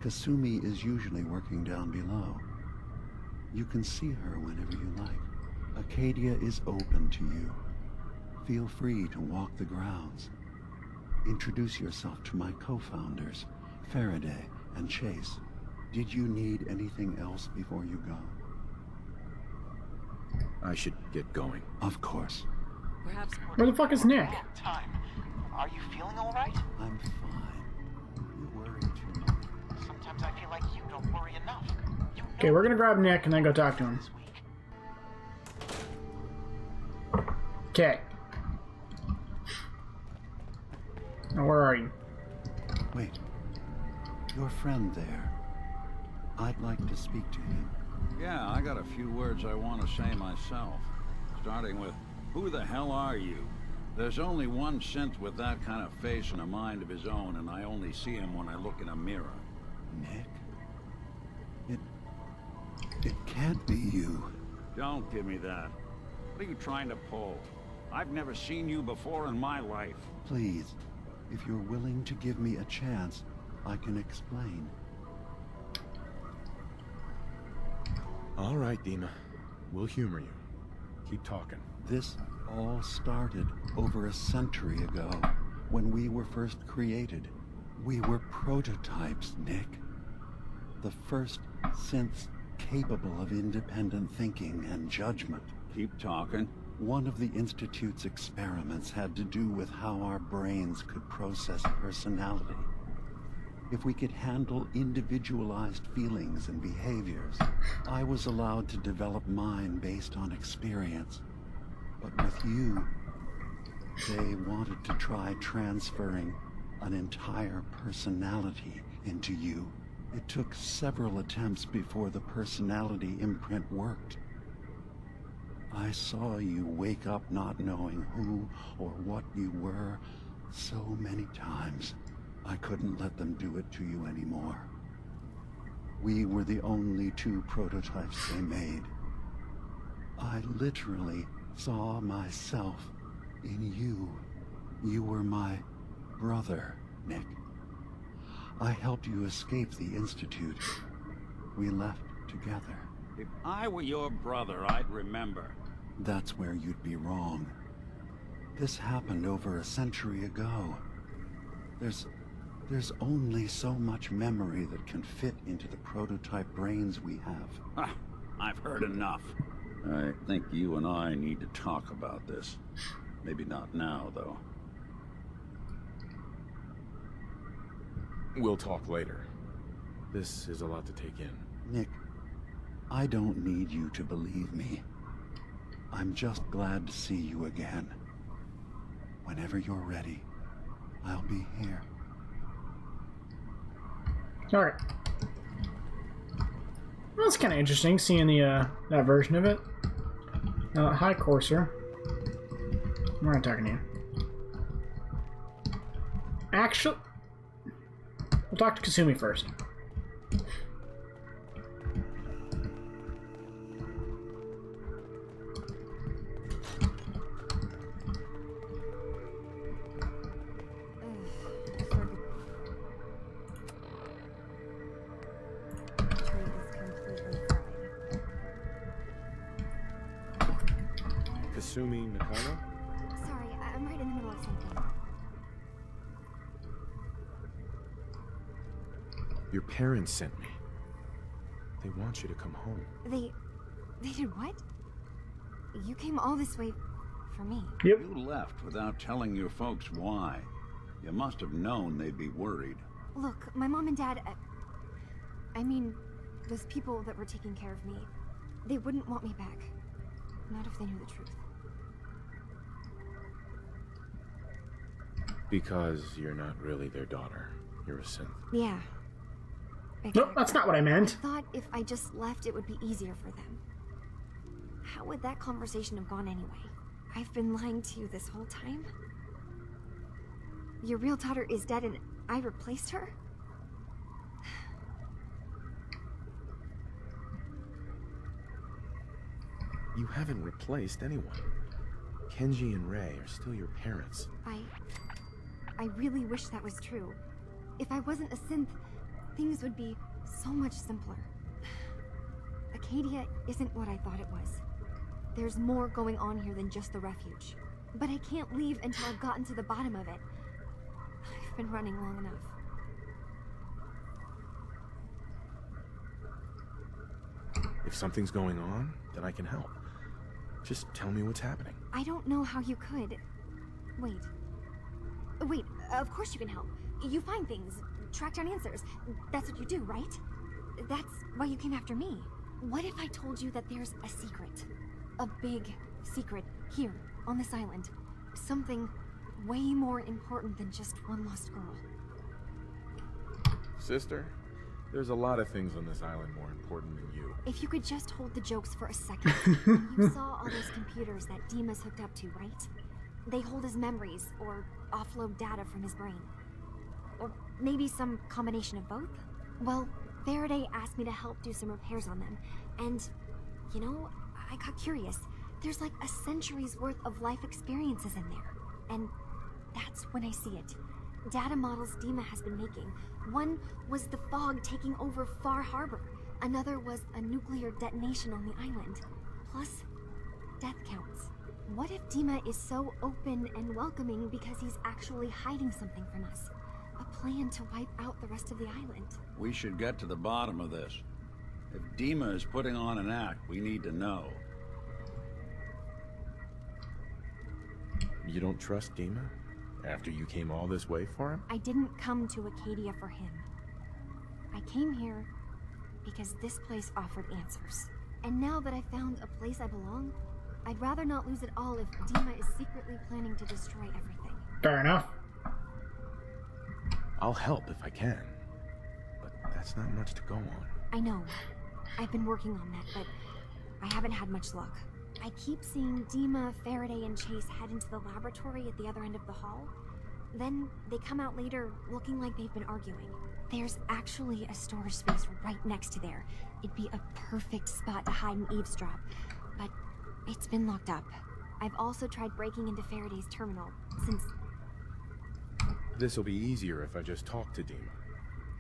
Speaker 12: Kasumi is usually working down below. You can see her whenever you like. Acadia is open to you. Feel free to walk the grounds. Introduce yourself to my co-founders, Faraday and Chase. Did you need anything else before you go?
Speaker 3: I should get going.
Speaker 12: Of course.
Speaker 14: Perhaps
Speaker 1: Where the fuck is Nick?
Speaker 14: time. Are you feeling all right?
Speaker 12: I'm fine. You worry too much.
Speaker 14: Sometimes I feel like you don't worry enough.
Speaker 1: Okay, we're gonna grab Nick and then go talk to him. Okay. Now, where are you?
Speaker 12: Wait. Your friend there. I'd like to speak to him.
Speaker 4: Yeah, I got a few words I want to say myself. Starting with, who the hell are you? There's only one synth with that kind of face and a mind of his own, and I only see him when I look in a mirror.
Speaker 12: Nick? It can't be you.
Speaker 4: Don't give me that. What are you trying to pull? I've never seen you before in my life.
Speaker 12: Please, if you're willing to give me a chance, I can explain.
Speaker 3: All right, Dima. We'll humor you. Keep talking.
Speaker 12: This all started over a century ago, when we were first created. We were prototypes, Nick. The first synths capable of independent thinking and judgment.
Speaker 4: Keep talking.
Speaker 12: One of the Institute's experiments had to do with how our brains could process personality. If we could handle individualized feelings and behaviors, I was allowed to develop mine based on experience. But with you, they wanted to try transferring an entire personality into you. It took several attempts before the personality imprint worked. I saw you wake up not knowing who or what you were so many times. I couldn't let them do it to you anymore. We were the only two prototypes they made. I literally saw myself in you. You were my brother, Nick. I helped you escape the Institute. We left together.
Speaker 4: If I were your brother, I'd remember.
Speaker 12: That's where you'd be wrong. This happened over a century ago. There's only so much memory that can fit into the prototype brains we have.
Speaker 4: Ah, I've heard enough. I think you and I need to talk about this. Maybe not now, though.
Speaker 3: We'll talk later. This is a lot to take in.
Speaker 12: Nick, I don't need you to believe me. I'm just glad to see you again. Whenever you're ready, I'll be here.
Speaker 1: Alright. Well, that's kind of interesting, seeing the that version of it. Hi, Courser. We're not talking to you. Actually, we'll talk to Kasumi first.
Speaker 3: Kasumi Nakano?
Speaker 9: Sorry, I'm right in the middle of something.
Speaker 3: Your parents sent me. They want you to come home.
Speaker 9: They did what? You came all this way for me.
Speaker 1: Yep.
Speaker 4: You left without telling your folks why. You must have known they'd be worried.
Speaker 9: Look, my mom and dad, I mean, those people that were taking care of me, they wouldn't want me back. Not if they knew the truth.
Speaker 3: Because you're not really their daughter. You're a synth.
Speaker 9: Yeah. Exactly.
Speaker 1: Nope, that's not what I meant.
Speaker 9: I thought if I just left, it would be easier for them. How would that conversation have gone anyway? I've been lying to you this whole time? Your real daughter is dead and I replaced her?
Speaker 3: You haven't replaced anyone. Kenji and Rei are still your parents.
Speaker 9: I really wish that was true. If I wasn't a synth, things would be so much simpler. Acadia isn't what I thought it was. There's more going on here than just the refuge. But I can't leave until I've gotten to the bottom of it. I've been running long enough.
Speaker 3: If something's going on, then I can help. Just tell me what's happening.
Speaker 9: I don't know how you could. Wait, of course you can help. You find things, track down answers. That's what you do, right? That's why you came after me. What if I told you that there's a secret? A big secret here, on this island. Something way more important than just one lost girl.
Speaker 3: Sister, there's a lot of things on this island more important than you.
Speaker 9: If you could just hold the jokes for a second. You saw all those computers that Dima's hooked up to, right? They hold his memories, or offload data from his brain. Or maybe some combination of both? Well, Faraday asked me to help do some repairs on them. And, you know, I got curious. There's like a century's worth of life experiences in there. And that's when I see it. Data models Dima has been making. One was the fog taking over Far Harbor. Another was a nuclear detonation on the island. Plus, death counts. What if Dima is so open and welcoming because he's actually hiding something from us? a plan to wipe out the rest of the island.
Speaker 15: We should get to the bottom of this. If Dima is putting on an act, we need to know.
Speaker 3: You don't trust Dima? After you came all this way for him?
Speaker 9: I didn't come to Acadia for him. I came here because this place offered answers. And now that I found a place I belong, I'd rather not lose it all if Dima is secretly planning to destroy everything.
Speaker 1: Fair enough.
Speaker 3: I'll help if I can. But that's not much to go on.
Speaker 9: I know. I've been working on that, but I haven't had much luck. I keep seeing Dima, Faraday, and Chase head into the laboratory at the other end of the hall. Then they come out later looking like they've been arguing. There's actually a storage space right next to there. It'd be a perfect spot to hide and eavesdrop, but it's been locked up. I've also tried breaking into Faraday's terminal, since...
Speaker 3: This'll be easier if I just talk to Dima.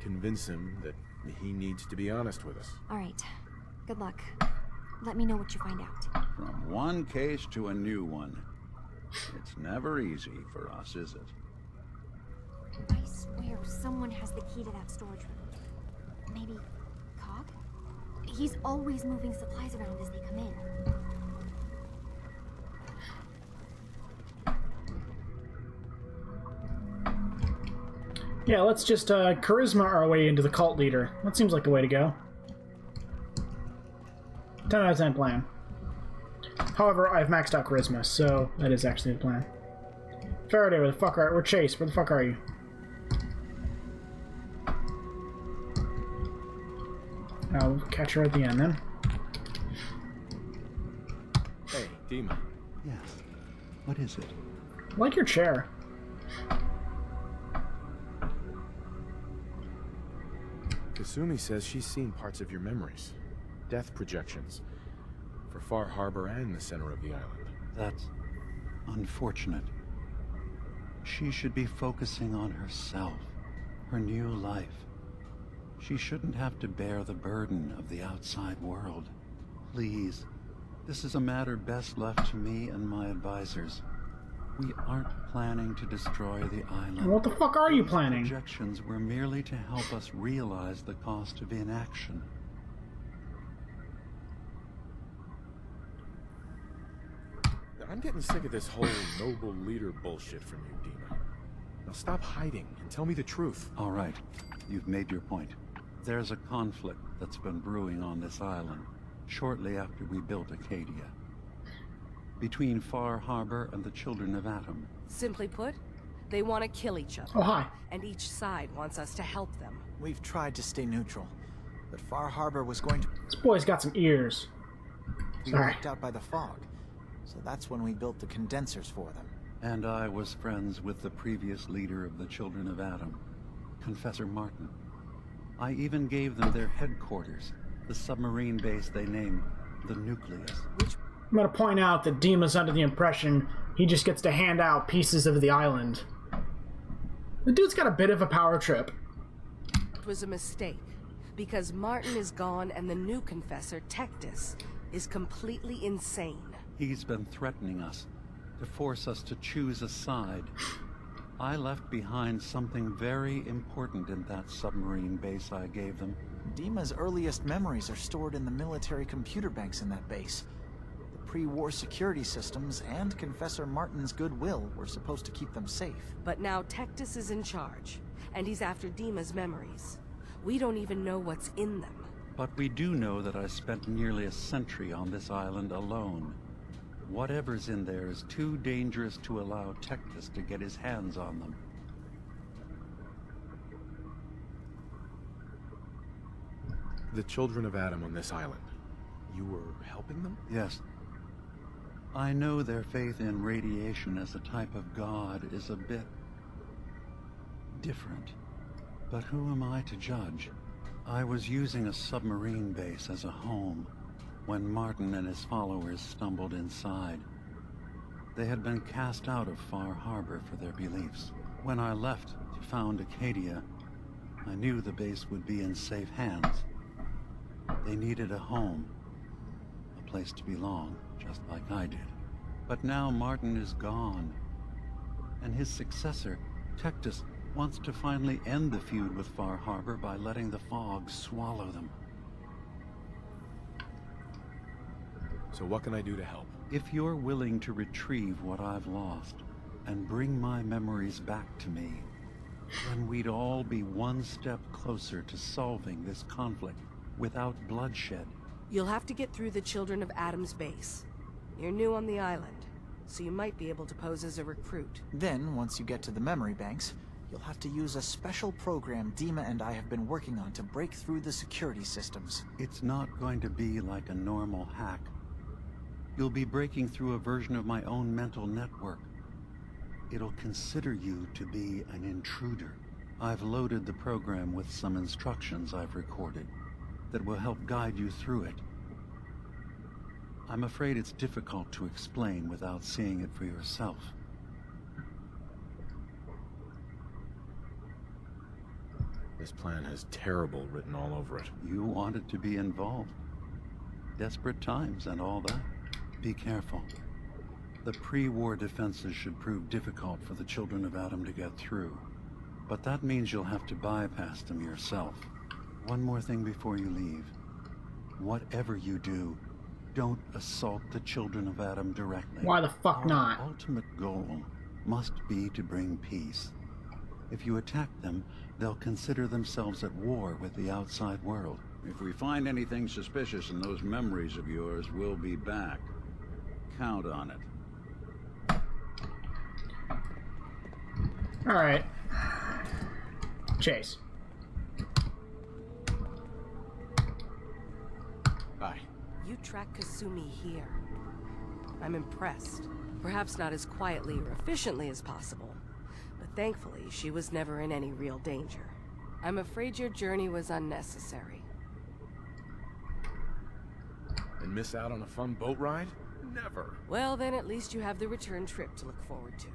Speaker 3: Convince him that he needs to be honest with us.
Speaker 9: Alright. Good luck. Let me know what you find out.
Speaker 15: From one case to a new one. It's never easy for us, is it?
Speaker 9: I swear someone has the key to that storage room. Maybe Cog? He's always moving supplies around as they come in.
Speaker 1: Yeah, let's just charisma our way into the cult leader. That seems like the way to go. 10 out of 10 plan. However, I've maxed out charisma, so that is actually the plan. Faraday, where the fuck are... Or Chase, where the fuck are you? I'll catch her at the end, then.
Speaker 3: Hey, Dima.
Speaker 12: Yes. What is it?
Speaker 1: I like your chair.
Speaker 3: Kasumi says she's seen parts of your memories. Death projections. For Far Harbor and the center of the island.
Speaker 12: That's unfortunate. She should be focusing on herself, her new life. She shouldn't have to bear the burden of the outside world. Please, this is a matter best left to me and my advisors. We aren't planning to destroy the island.
Speaker 1: What the fuck are you planning?
Speaker 12: These projections were merely to help us realize the cost of inaction.
Speaker 3: I'm getting sick of this whole noble leader bullshit from you, Dima. Now stop hiding and tell me the truth.
Speaker 12: All right, you've made your point. There's a conflict that's been brewing on this island shortly after we built Acadia. Between Far Harbor and the Children of Atom.
Speaker 13: Simply put, they want to kill each other.
Speaker 1: Oh, hi.
Speaker 13: And each side wants us to help them.
Speaker 16: We've tried to stay neutral, but Far Harbor was going to...
Speaker 1: This boy's got some ears.
Speaker 16: be
Speaker 1: Sorry.
Speaker 16: wiped out by the fog. So that's when we built the condensers for them.
Speaker 12: And I was friends with the previous leader of the Children of Atom, Confessor Martin. I even gave them their headquarters, the submarine base they named the Nucleus.
Speaker 1: I'm gonna point out that Dima's under the impression he just gets to hand out pieces of the island. The dude's got a bit of a power trip.
Speaker 13: It was a mistake, because Martin is gone and the new confessor, Tectus, is completely insane.
Speaker 12: He's been threatening us, to force us to choose a side. I left behind something very important in that submarine base I gave them.
Speaker 16: Dima's earliest memories are stored in the military computer banks in that base. The pre-war security systems and Confessor Martin's goodwill were supposed to keep them safe.
Speaker 13: But now Tectus is in charge, and he's after Dima's memories. We don't even know what's in them.
Speaker 12: But we do know that I spent nearly a century on this island alone. Whatever's in there is too dangerous to allow Tectus to get his hands on them.
Speaker 3: The Children of Atom on this island. You were helping them?
Speaker 12: Yes. I know their faith in radiation as a type of god is a bit different. But who am I to judge? I was using a submarine base as a home when Martin and his followers stumbled inside. They had been cast out of Far Harbor for their beliefs. When I left to found Acadia, I knew the base would be in safe hands. They needed a home, a place to belong, just like I did. But now Martin is gone, and his successor, Tectus, wants to finally end the feud with Far Harbor by letting the fog swallow them.
Speaker 3: So what can I do to help?
Speaker 12: If you're willing to retrieve what I've lost and bring my memories back to me, then we'd all be one step closer to solving this conflict without bloodshed.
Speaker 13: You'll have to get through the Children of Adam's base. You're new on the island, so you might be able to pose as a recruit.
Speaker 16: Then, once you get to the memory banks, you'll have to use a special program Dima and I have been working on to break through the security systems.
Speaker 12: It's not going to be like a normal hack. You'll be breaking through a version of my own mental network. It'll consider you to be an intruder. I've loaded the program with some instructions I've recorded that will help guide you through it. I'm afraid it's difficult to explain without seeing it for yourself.
Speaker 3: This plan has terrible written all over it.
Speaker 12: You wanted to be involved. Desperate times and all that. Be careful. The pre-war defenses should prove difficult for the Children of Adam to get through. But that means you'll have to bypass them yourself. One more thing before you leave. Whatever you do, don't assault the Children of Adam directly.
Speaker 1: Why the fuck not?
Speaker 12: Our ultimate goal must be to bring peace. If you attack them, they'll consider themselves at war with the outside world.
Speaker 15: If we find anything suspicious in those memories of yours, we'll be back. Count on it.
Speaker 1: Alright. Chase.
Speaker 3: Hi.
Speaker 13: You track Kasumi here. I'm impressed. Perhaps not as quietly or efficiently as possible, but thankfully she was never in any real danger. I'm afraid your journey was unnecessary.
Speaker 3: And miss out on a fun boat ride? Never.
Speaker 13: Well, then at least you have the return trip to look forward to.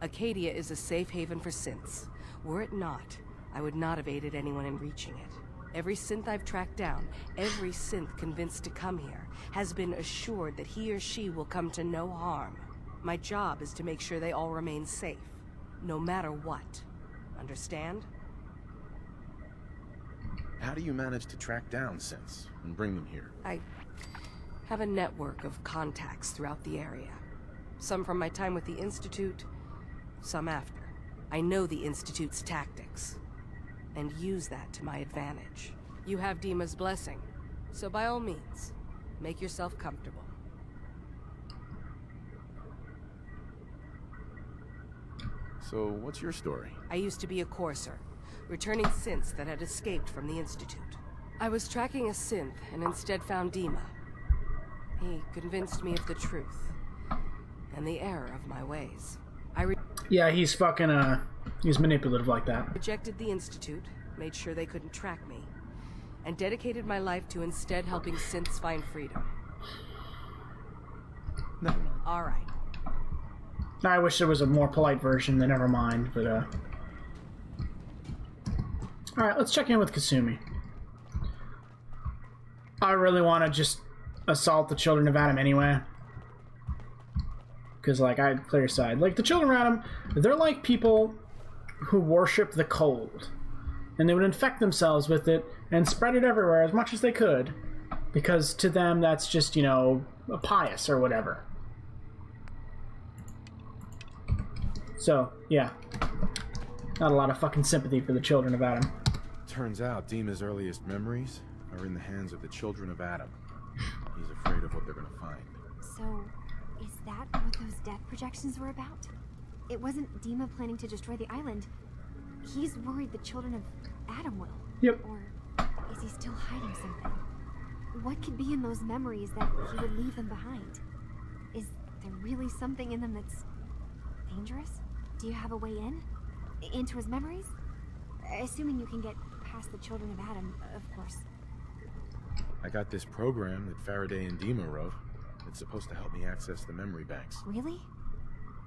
Speaker 13: Acadia is a safe haven for synths. Were it not, I would not have aided anyone in reaching it. Every synth I've tracked down, every synth convinced to come here, has been assured that he or she will come to no harm. My job is to make sure they all remain safe, no matter what. Understand?
Speaker 3: How do you manage to track down synths and bring them here?
Speaker 13: I have a network of contacts throughout the area. Some from my time with the Institute, some after. I know the Institute's tactics, and use that to my advantage. You have Dima's blessing, so by all means, make yourself comfortable.
Speaker 3: So, what's your story?
Speaker 13: I used to be a courser, returning synths that had escaped from the Institute. I was tracking a synth and instead found Dima. He convinced me of the truth and the error of my ways.
Speaker 1: Yeah, he's fucking, he's manipulative like that.
Speaker 13: Rejected the Institute, made sure they couldn't track me, and dedicated my life to instead helping synths find freedom.
Speaker 3: Never mind.
Speaker 13: All right.
Speaker 1: I wish there was a more polite version, then never mind, but, Alright, let's check in with Kasumi. I really want to just assault the Children of Adam anyway. Because, like, I'd clear your side. Like, the Children of Adam, they're like people who worship the cold. And they would infect themselves with it and spread it everywhere as much as they could. Because to them, that's just, you know, pious or whatever. So, yeah. Not a lot of fucking sympathy for the Children of Adam.
Speaker 3: Turns out Dima's earliest memories are in the hands of the Children of Adam. He's afraid of what they're gonna find.
Speaker 9: So, is that what those death projections were about? It wasn't Dima planning to destroy the island. He's worried the Children of Adam will.
Speaker 1: Yep.
Speaker 9: Or is he still hiding something? What could be in those memories that he would leave them behind? Is there really something in them that's dangerous? Do you have a way in? Into his memories? Assuming you can get past the Children of Adam, of course.
Speaker 3: I got this program that Faraday and Dima wrote. It's supposed to help me access the memory banks.
Speaker 9: Really?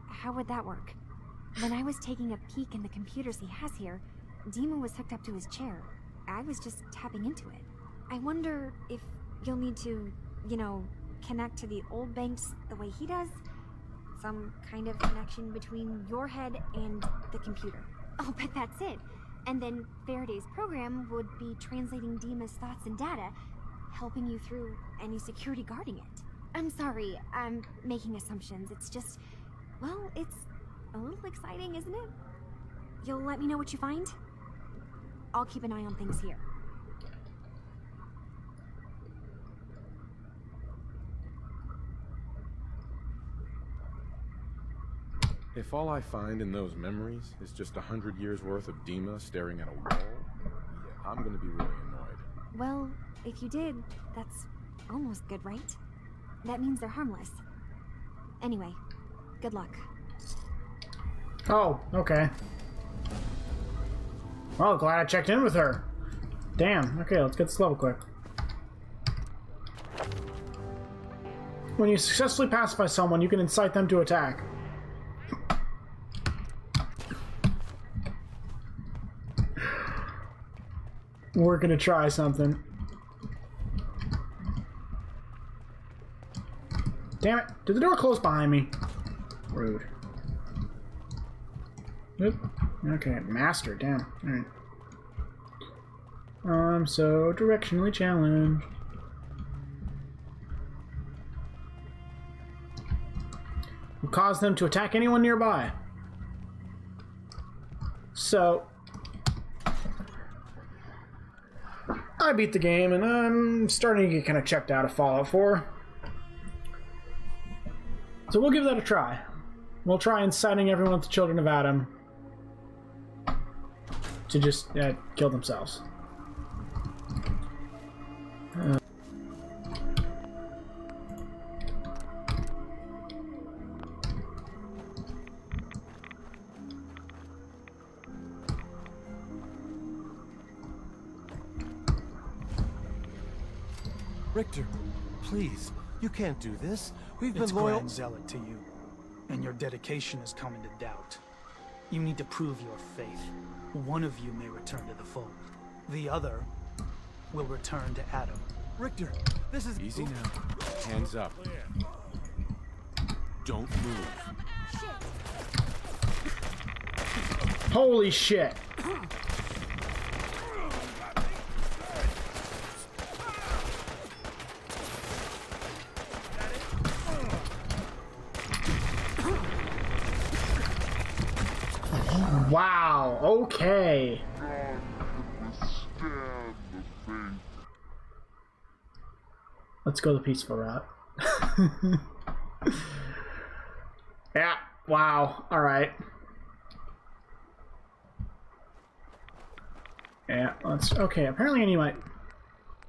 Speaker 9: How would that work? When I was taking a peek in the computers he has here, Dima was hooked up to his chair. I was just tapping into it. I wonder if you'll need to, you know, connect to the old banks the way he does? Some kind of connection between your head and the computer. Oh, but that's it. And then Faraday's program would be translating Dima's thoughts and data, helping you through any security guarding it. I'm sorry, I'm making assumptions. It's just, well, it's a little exciting, isn't it? You'll let me know what you find? I'll keep an eye on things here.
Speaker 3: If all I find in those memories is just 100 years worth of Dima staring at a wall, yeah, I'm gonna be really annoyed.
Speaker 9: Well, if you did, that's almost good, right? That means they're harmless. Anyway, good luck.
Speaker 1: Oh, okay. Well, glad I checked in with her. Damn. Okay, let's get this level quick. When you successfully pacify someone, you can incite them to attack. We're gonna try something. Damn it! Did the door close behind me? Rude. Oop. Okay, master. Damn. Alright. I'm so directionally challenged. Will cause them to attack anyone nearby. So I beat the game, and I'm starting to get kind of checked out of Fallout 4. So we'll give that a try. We'll try inciting everyone with the Children of Adam to just kill themselves.
Speaker 17: Richter, please, you can't do this. We've
Speaker 16: It's
Speaker 17: been loyal.
Speaker 16: Grand Zealot to you, and your dedication is coming to doubt. You need to prove your faith. One of you may return to the fold. The other will return to Adam.
Speaker 17: Richter, this is...
Speaker 3: Easy now. Hands up. Don't move.
Speaker 1: Holy shit. Wow, okay. Let's go the peaceful route. Yeah, wow, alright. Yeah, let's... Okay, apparently I need my...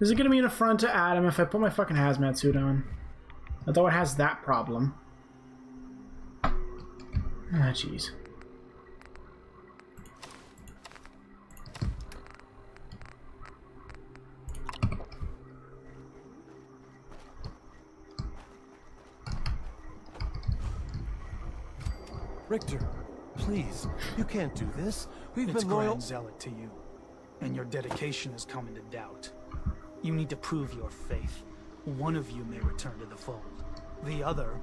Speaker 1: Is it gonna be an affront to Adam if I put my fucking hazmat suit on? Although it has that problem. Ah, jeez.
Speaker 17: Richter, please, you can't do this. We've
Speaker 16: It's
Speaker 17: been loyal.
Speaker 16: Grand Zealot to you, and your dedication is coming to doubt. You need to prove your faith. One of you may return to the fold. The other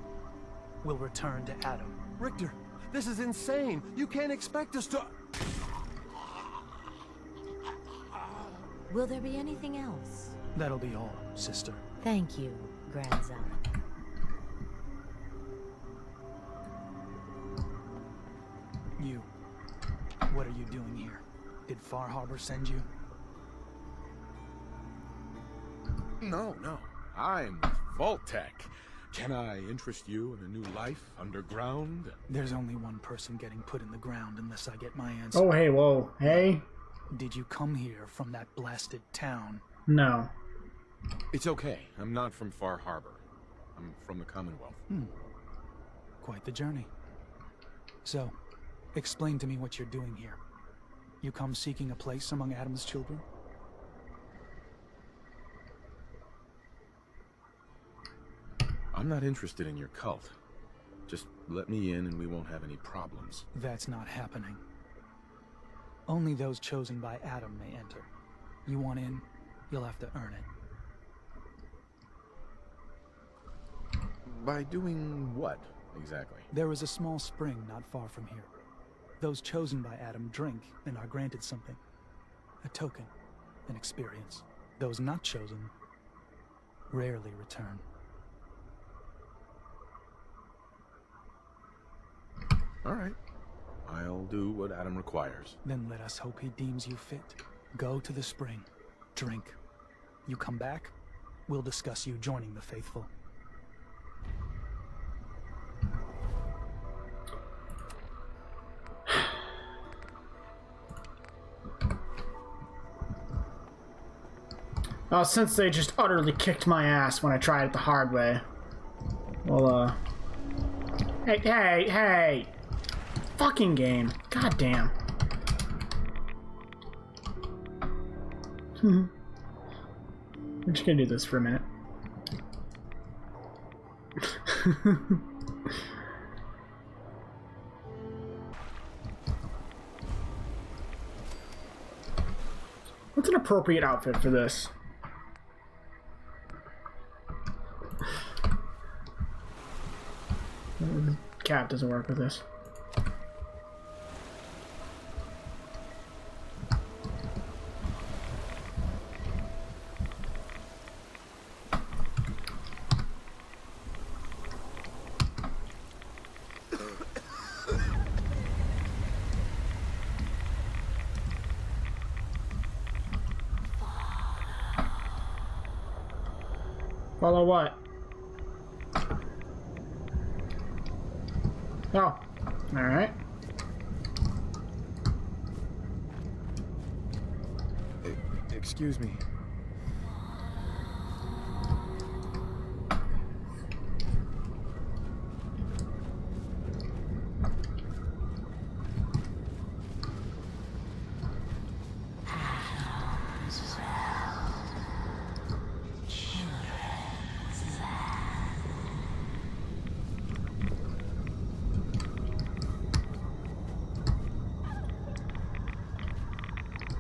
Speaker 16: will return to Adam.
Speaker 17: Richter, this is insane. You can't expect us to...
Speaker 18: Will there be anything else?
Speaker 16: That'll be all, sister.
Speaker 18: Thank you, Grand Zealot.
Speaker 16: You. What are you doing here? Did Far Harbor send you?
Speaker 3: No. I'm with Vault-Tec. Can I interest you in a new life underground?
Speaker 16: There's only one person getting put in the ground unless I get my answer.
Speaker 1: Oh, hey, whoa. Hey?
Speaker 16: Did you come here from that blasted town?
Speaker 1: No.
Speaker 3: It's okay. I'm not from Far Harbor. I'm from the Commonwealth.
Speaker 16: Quite the journey. So, explain to me what you're doing here. You come seeking a place among Adam's children?
Speaker 3: I'm not interested in your cult. Just let me in and we won't have any problems.
Speaker 16: That's not happening. Only those chosen by Adam may enter. You want in, you'll have to earn it.
Speaker 3: By doing what, exactly?
Speaker 16: There is a small spring not far from here.
Speaker 19: Those chosen by Adam drink and are granted something. A token, an experience. Those not chosen rarely return.
Speaker 3: All right. I'll do what Adam requires.
Speaker 19: Then let us hope he deems you fit. Go to the spring. Drink. You come back, we'll discuss you joining the faithful.
Speaker 1: Since they just utterly kicked my ass when I tried it the hard way. Well, Hey! Fucking game. God damn. I'm just gonna do this for a minute. What's an appropriate outfit for this? Cap doesn't work with this. Follow what? Oh, alright.
Speaker 3: Excuse me.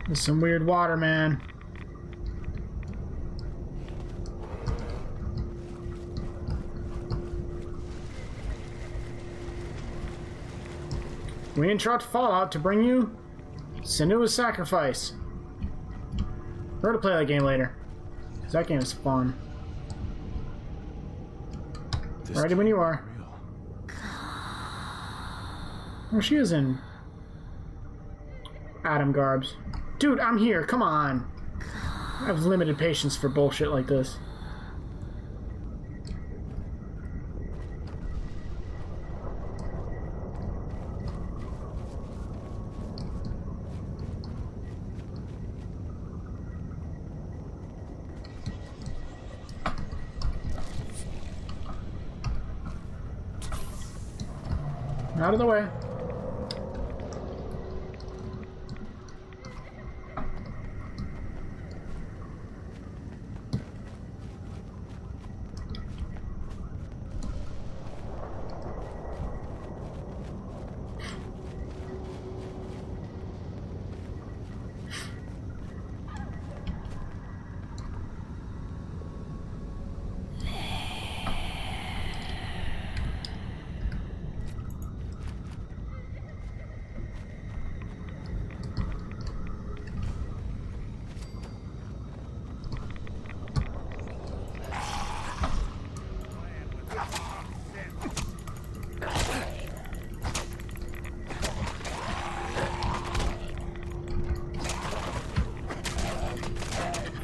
Speaker 1: There's some weird water, man. We interrupt Fallout to bring you Senua's Sacrifice. We're gonna play that game later, because that game is fun. Ready when you are. Oh, she is in Adam Garbs. Dude, I'm here. Come on. I have limited patience for bullshit like this. Out of the way.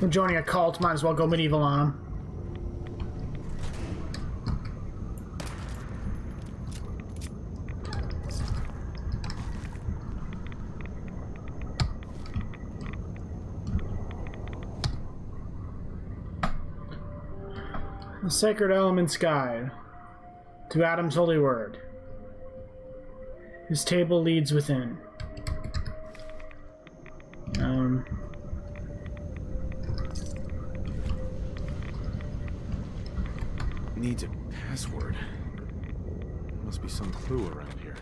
Speaker 1: I'm joining a cult, might as well go medieval on. The Sacred Elements Guide to Adam's Holy Word. His table leads within.
Speaker 3: Needs a password. Must be some clue around here.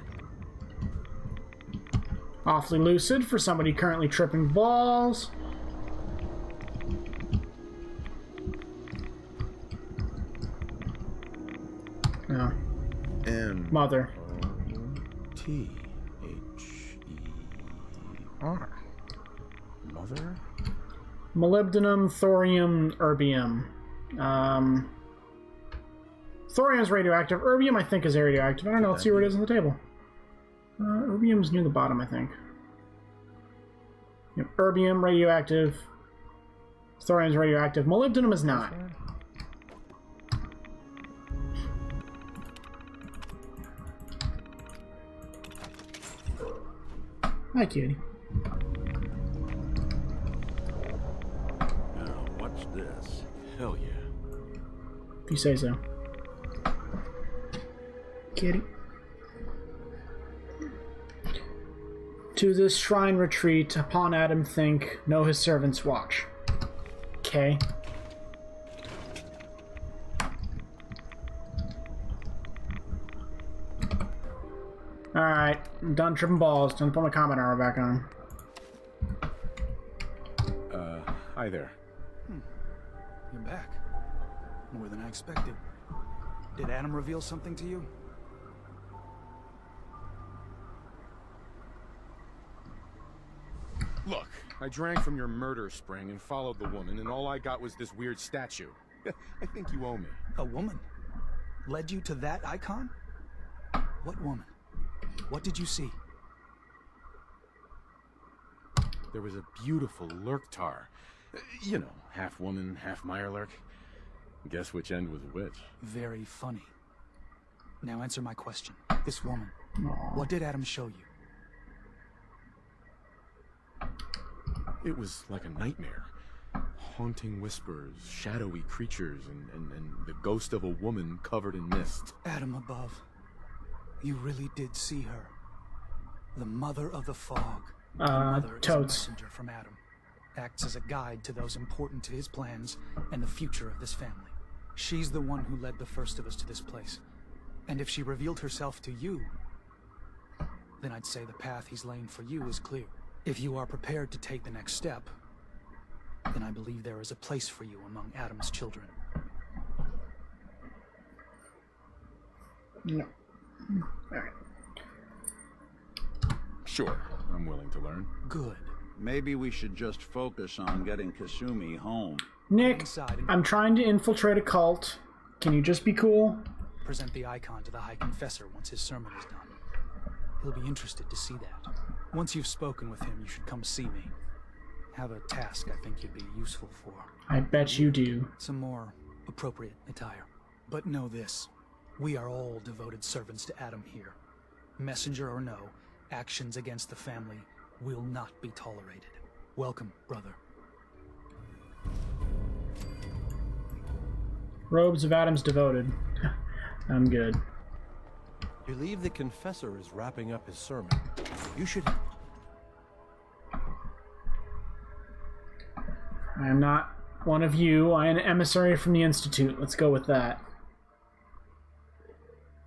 Speaker 1: Awfully lucid for somebody currently tripping balls. No.
Speaker 3: M.
Speaker 1: Mother.
Speaker 3: T. H. are. Mother?
Speaker 1: Molybdenum, thorium, erbium. Thorium's radioactive. Erbium, I think, is radioactive. I don't know. Let's see where it is on the table. Erbium's near the bottom, I think. Yep, erbium, radioactive. Thorium's radioactive. Molybdenum is not. Hi, cutie.
Speaker 4: Now, what's this?
Speaker 3: Hell yeah.
Speaker 1: If you say so. Kitty. To this shrine retreat, upon Adam think, know his servants watch. Okay. Alright, I'm done tripping balls. Time to put my combat armor back on.
Speaker 3: Hi there.
Speaker 19: You're back. More than I expected. Did Adam reveal something to you?
Speaker 3: Look, I drank from your murder spring and followed the woman, and all I got was this weird statue. I think you owe me.
Speaker 19: A woman? Led you to that icon? What woman? What did you see?
Speaker 3: There was a beautiful Lurktar. You know, half woman, half Mirelurk. Guess which end was which.
Speaker 19: Very funny. Now answer my question. This woman. What did Adam show you?
Speaker 3: It was like a nightmare. Haunting whispers, shadowy creatures, and the ghost of a woman covered in mist.
Speaker 19: Adam above. You really did see her. The mother of the fog. The mother is a messenger from Adam. Acts as a guide to those important to his plans and the future of this family. She's the one who led the first of us to this place. And if she revealed herself to you, then I'd say the path he's laying for you is clear. If you are prepared to take the next step, then I believe there is a place for you among Adam's children.
Speaker 1: No. Alright.
Speaker 3: Sure, I'm willing to learn.
Speaker 19: Good.
Speaker 15: Maybe we should just focus on getting Kasumi home.
Speaker 1: Nick, I'm trying to infiltrate a cult. Can you just be cool?
Speaker 19: Present the icon to the High Confessor once his sermon is done. He'll be interested to see that. Once you've spoken with him, you should come see me. Have a task I think you'd be useful for.
Speaker 1: I bet you do.
Speaker 19: Some more appropriate attire. But know this. We are all devoted servants to Adam here. Messenger or no, actions against the family will not be tolerated. Welcome, brother.
Speaker 1: Robes of Adam's devoted. I'm good.
Speaker 17: Believe the confessor is wrapping up his sermon. You should...
Speaker 1: I am not one of you. I am an emissary from the Institute. Let's go with that.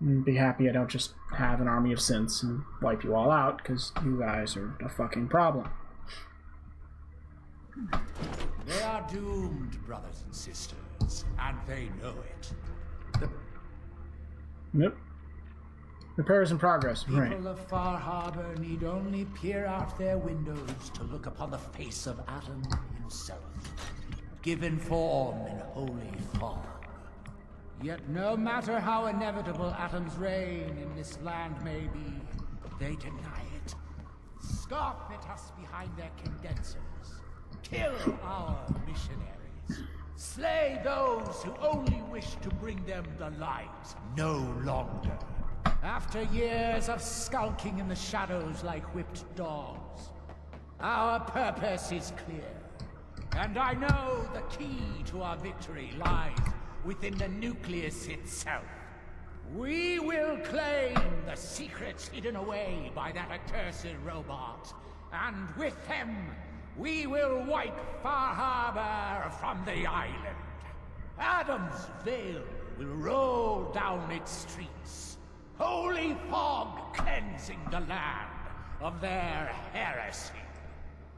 Speaker 1: And be happy I don't just have an army of synths and wipe you all out, because you guys are a fucking problem.
Speaker 20: They are doomed, brothers and sisters, and they know it.
Speaker 1: Nope. Repairs in progress.
Speaker 20: People
Speaker 1: Right.
Speaker 20: of Far Harbor need only peer out their windows to look upon the face of Adam himself, given form in holy fog. Yet no matter how inevitable Adam's reign in this land may be, they deny it. Scoff at us behind their condensers. Kill our missionaries. Slay those who only wish to bring them the light no longer. After years of skulking in the shadows like whipped dogs, our purpose is clear. And I know the key to our victory lies within the nucleus itself. We will claim the secrets hidden away by that accursed robot, and with them, we will wipe Far Harbor from the island. Adam's veil will roll down its streets, holy fog cleansing the land of their heresy.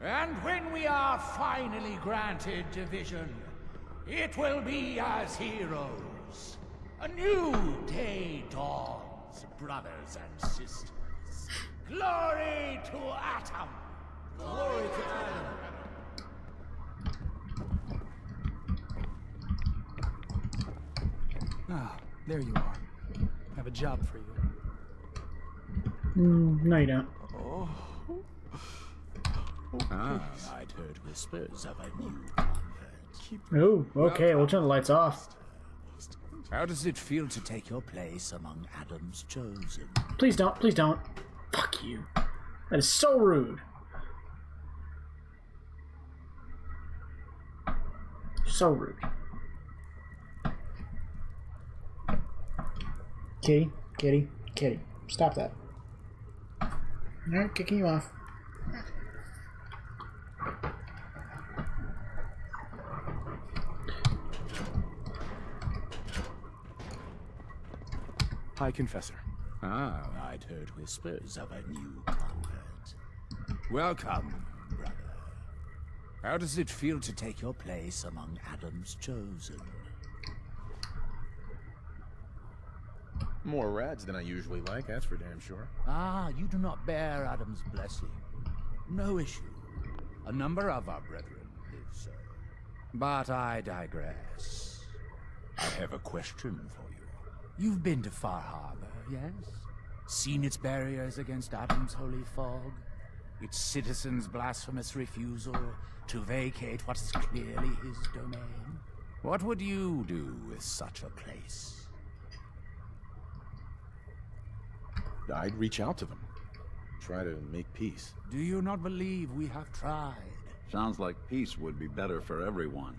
Speaker 20: And when we are finally granted division, it will be as heroes. A new day dawns, brothers and sisters. Glory to Atom!
Speaker 19: Ah, there you are. I have a job for you.
Speaker 1: No, you don't.
Speaker 21: Oh. I'd heard whispers of a new convert.
Speaker 1: Oh, okay, we'll turn the lights off.
Speaker 21: How does it feel to take your place among Adam's chosen?
Speaker 1: Please don't, please don't. Fuck you. That is so rude. So rude. Kitty, kitty, kitty. Stop that. Alright, kicking you off.
Speaker 3: Hi, Confessor.
Speaker 21: I'd heard whispers of a new convert. Welcome, brother. How does it feel to take your place among Adam's chosen?
Speaker 3: More rads than I usually like, that's for damn sure.
Speaker 21: You do not bear Adam's blessing. No issue. A number of our brethren live so. But I digress. I have a question for you. You've been to Far Harbor, yes? Seen its barriers against Adam's holy fog? Its citizens' blasphemous refusal to vacate what is clearly his domain? What would you do with such a place?
Speaker 3: I'd reach out to them. Try to make peace.
Speaker 21: Do you not believe we have tried?
Speaker 15: Sounds like peace would be better for everyone.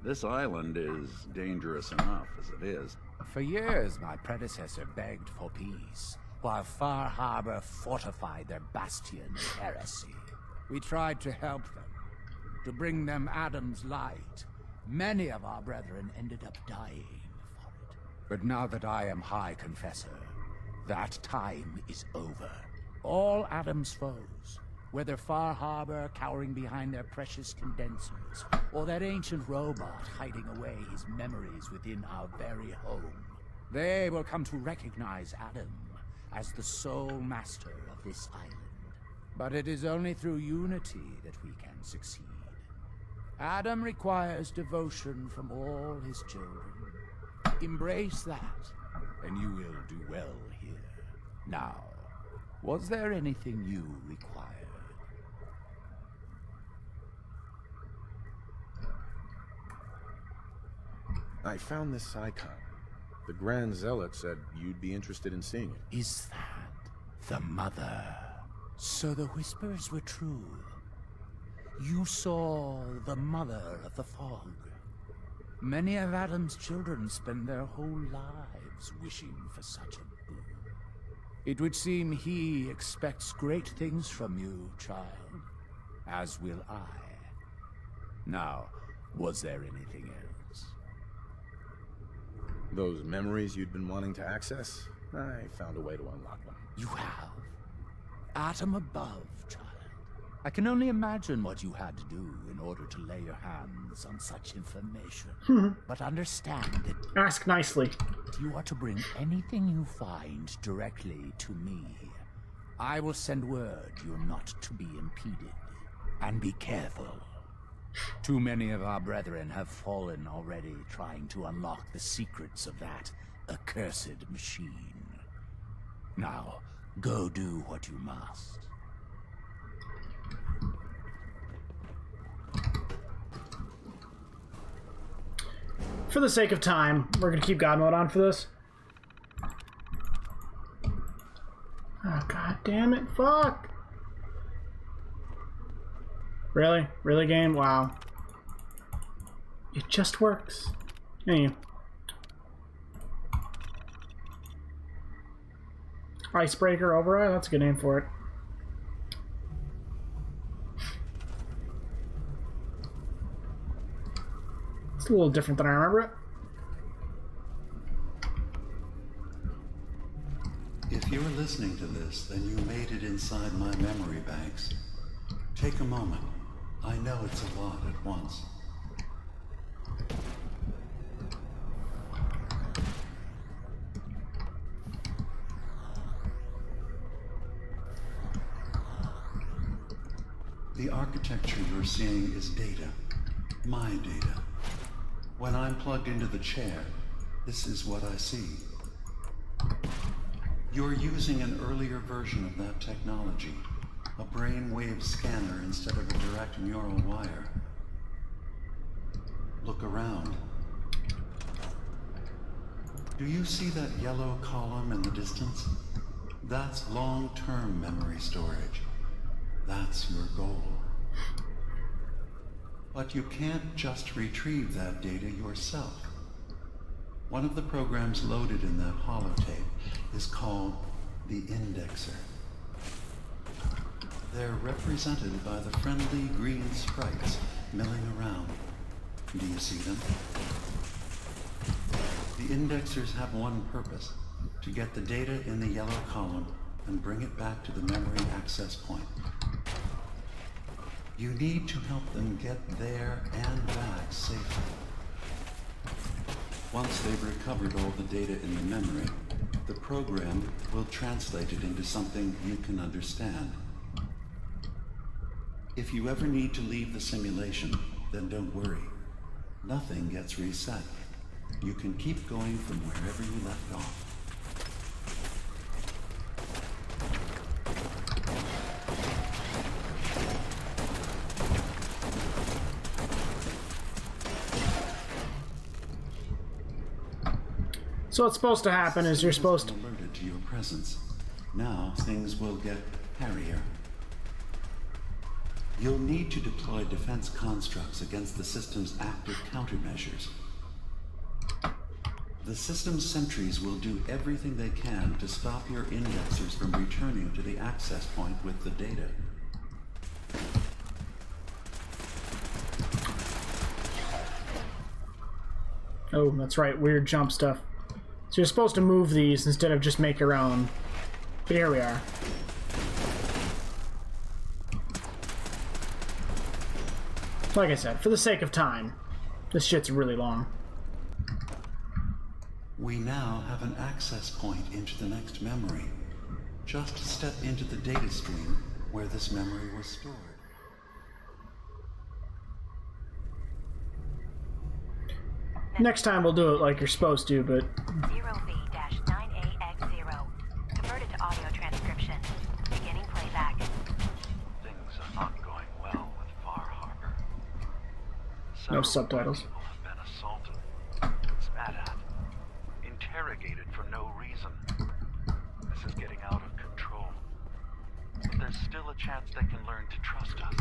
Speaker 15: This island is dangerous enough as it is.
Speaker 21: For years, my predecessor begged for peace, while Far Harbor fortified their bastion of heresy. We tried to help them, to bring them Adam's light. Many of our brethren ended up dying for it. But now that I am High Confessor, that time is over. All Adam's foes, whether Far Harbor cowering behind their precious condensers, or that ancient robot hiding away his memories within our very home, they will come to recognize Adam as the sole master of this island. But it is only through unity that we can succeed. Adam requires devotion from all his children. Embrace that, and you will do well here. Now, was there anything you required?
Speaker 3: I found this icon. The Grand Zealot said you'd be interested in seeing it.
Speaker 21: Is that the mother? So the whispers were true. You saw the mother of the fog. Many of Adam's children spend their whole lives wishing for such a boon. It would seem he expects great things from you, child, as will I. Now, was there anything else?
Speaker 3: Those memories you'd been wanting to access? I found a way to unlock them.
Speaker 21: You have? Atom above, child. I can only imagine what you had to do in order to lay your hands on such information. But understand that...
Speaker 1: Ask nicely.
Speaker 21: You are to bring anything you find directly to me. I will send word you're not to be impeded. And be careful. Too many of our brethren have fallen already trying to unlock the secrets of that accursed machine. Now, go do what you must.
Speaker 1: For the sake of time, we're gonna keep God mode on for this. Oh, god damn it, fuck! Really? Really, game? Wow. It just works. Anyway. Icebreaker Override? That's a good name for it. It's a little different than I remember it.
Speaker 12: If you're listening to this, then you made it inside my memory banks. Take a moment. I know it's a lot at once. The architecture you're seeing is data. My data. When I'm plugged into the chair, This is what I see. You're using an earlier version of that technology, a brainwave scanner instead of a direct neural wire. Look around. Do you see that yellow column in the distance? That's long-term memory storage. That's your goal. But you can't just retrieve that data yourself. One of the programs loaded in that holotape is called the indexer. They're represented by the friendly green sprites milling around. Do you see them? The indexers have one purpose: to get the data in the yellow column and bring it back to the memory access point. You need to help them get there and back safely. Once they've recovered all the data in the memory, the program will translate it into something you can understand. If you ever need to leave the simulation, then don't worry. Nothing gets reset. You can keep going from wherever you left off.
Speaker 1: So what's supposed to happen is you're supposed to...
Speaker 12: alerted to your presence. Now things will get hairier. You'll need to deploy defense constructs against the system's active countermeasures. The system's sentries will do everything they can to stop your indexers from returning to the access point with the data.
Speaker 1: Oh, that's right, weird jump stuff. So you're supposed to move these instead of just make your own. But here we are. Like I said, for the sake of time, this shit's really long.
Speaker 12: We now have an access point into the next memory. Just step into the data stream where this memory was stored.
Speaker 1: Next time we'll do it like you're supposed to, but...
Speaker 9: 0V-9AX0. Converted to audio transcription. Beginning playback.
Speaker 15: Things are not going well with Far Harbor.
Speaker 1: No subtitles.
Speaker 15: People have been assaulted, spat at, interrogated for no reason. This is getting out of control. But there's still a chance they can learn to trust us.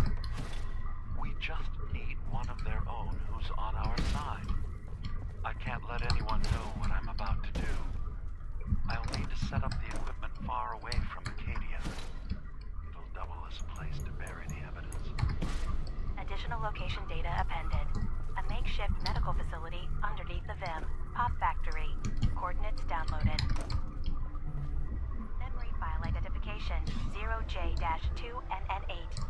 Speaker 15: We just need one of their own who's on our side. I can't let anyone know what I'm about to do. I'll need to set up the equipment far away from Acadia. It'll double as a place to bury the evidence.
Speaker 9: Additional location data appended. A makeshift medical facility underneath the VIM. Pop factory. Coordinates downloaded. Memory file identification 0J-2NN8.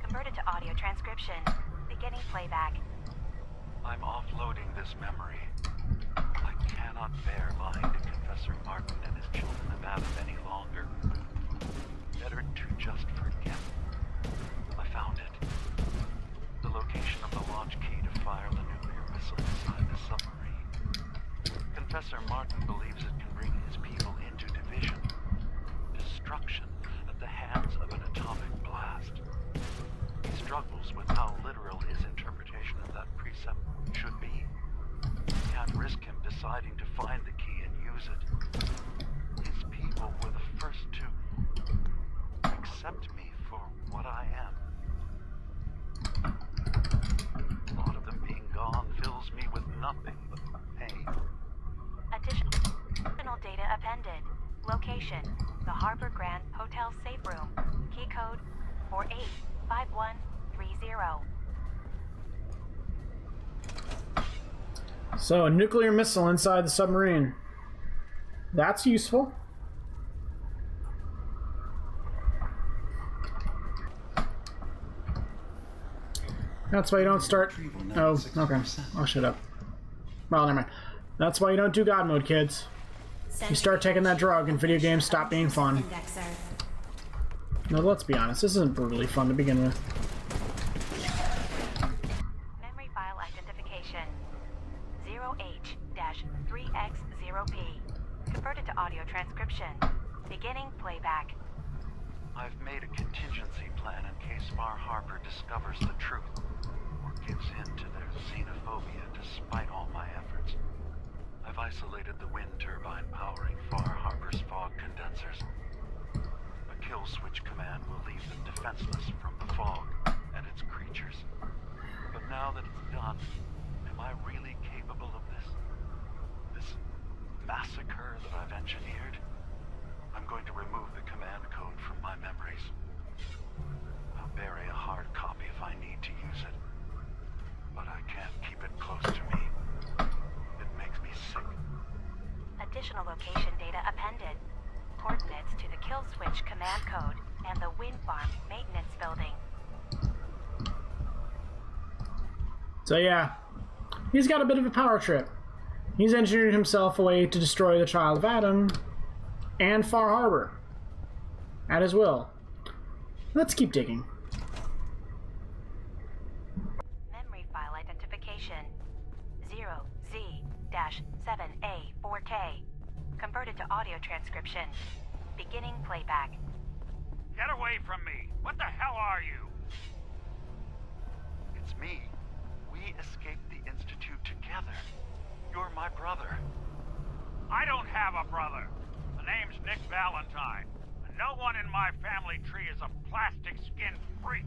Speaker 9: Converted to audio transcription. Beginning playback.
Speaker 15: I'm offloading this memory. I cannot bear lying to Professor Martin and his children about it any longer. Better to just forget. I found it. The location of the launch key to fire the nuclear missile inside the submarine. Professor Martin believes it can bring his people into division. Destruction at the hands of an atomic blast. He struggles with how literal his interpretation of that precept should be. Can't risk him deciding to find the key and use it. His people were the first to accept me for what I am. Thought of them being gone fills me with nothing but pain.
Speaker 9: Additional data appended. Location: the Harbor Grand Hotel safe room. Key code 485130.
Speaker 1: So, a nuclear missile inside the submarine. That's useful. That's why you don't start... Oh, okay. I'll shut up. Well, never mind. That's why you don't do God mode, kids. You start taking that drug and video games stop being fun. No, let's be honest. This isn't brutally fun to begin with.
Speaker 9: Memory file identification
Speaker 2: Y-3X0P. Converted to audio transcription. Beginning playback.
Speaker 15: I've made a contingency plan in case Far Harbor discovers the truth, or gives in to their xenophobia despite all my efforts. I've isolated the wind turbine powering Far Harbor's fog condensers. A kill switch command will leave them defenseless from the fog and its creatures. But now that it's done, am I really capable of this? This massacre that I've engineered? I'm going to remove the command code from my memories. I'll bury a hard copy if I need to use it. But I can't keep it close to me. It makes me sick.
Speaker 2: Additional location data appended. Coordinates to the kill switch command code and the wind farm maintenance building.
Speaker 1: So yeah, he's got a bit of a power trip. He's engineered himself a way to destroy the Child of Adam and Far Harbor at his will. Let's keep digging.
Speaker 2: Memory file identification 0Z-7A4K. Converted to audio transcription. Beginning playback.
Speaker 4: Get away from me! What the hell are you?
Speaker 15: It's me. We escaped the Institute together. You're my brother.
Speaker 4: I don't have a brother. The name's Nick Valentine. And no one in my family tree is a plastic skin freak.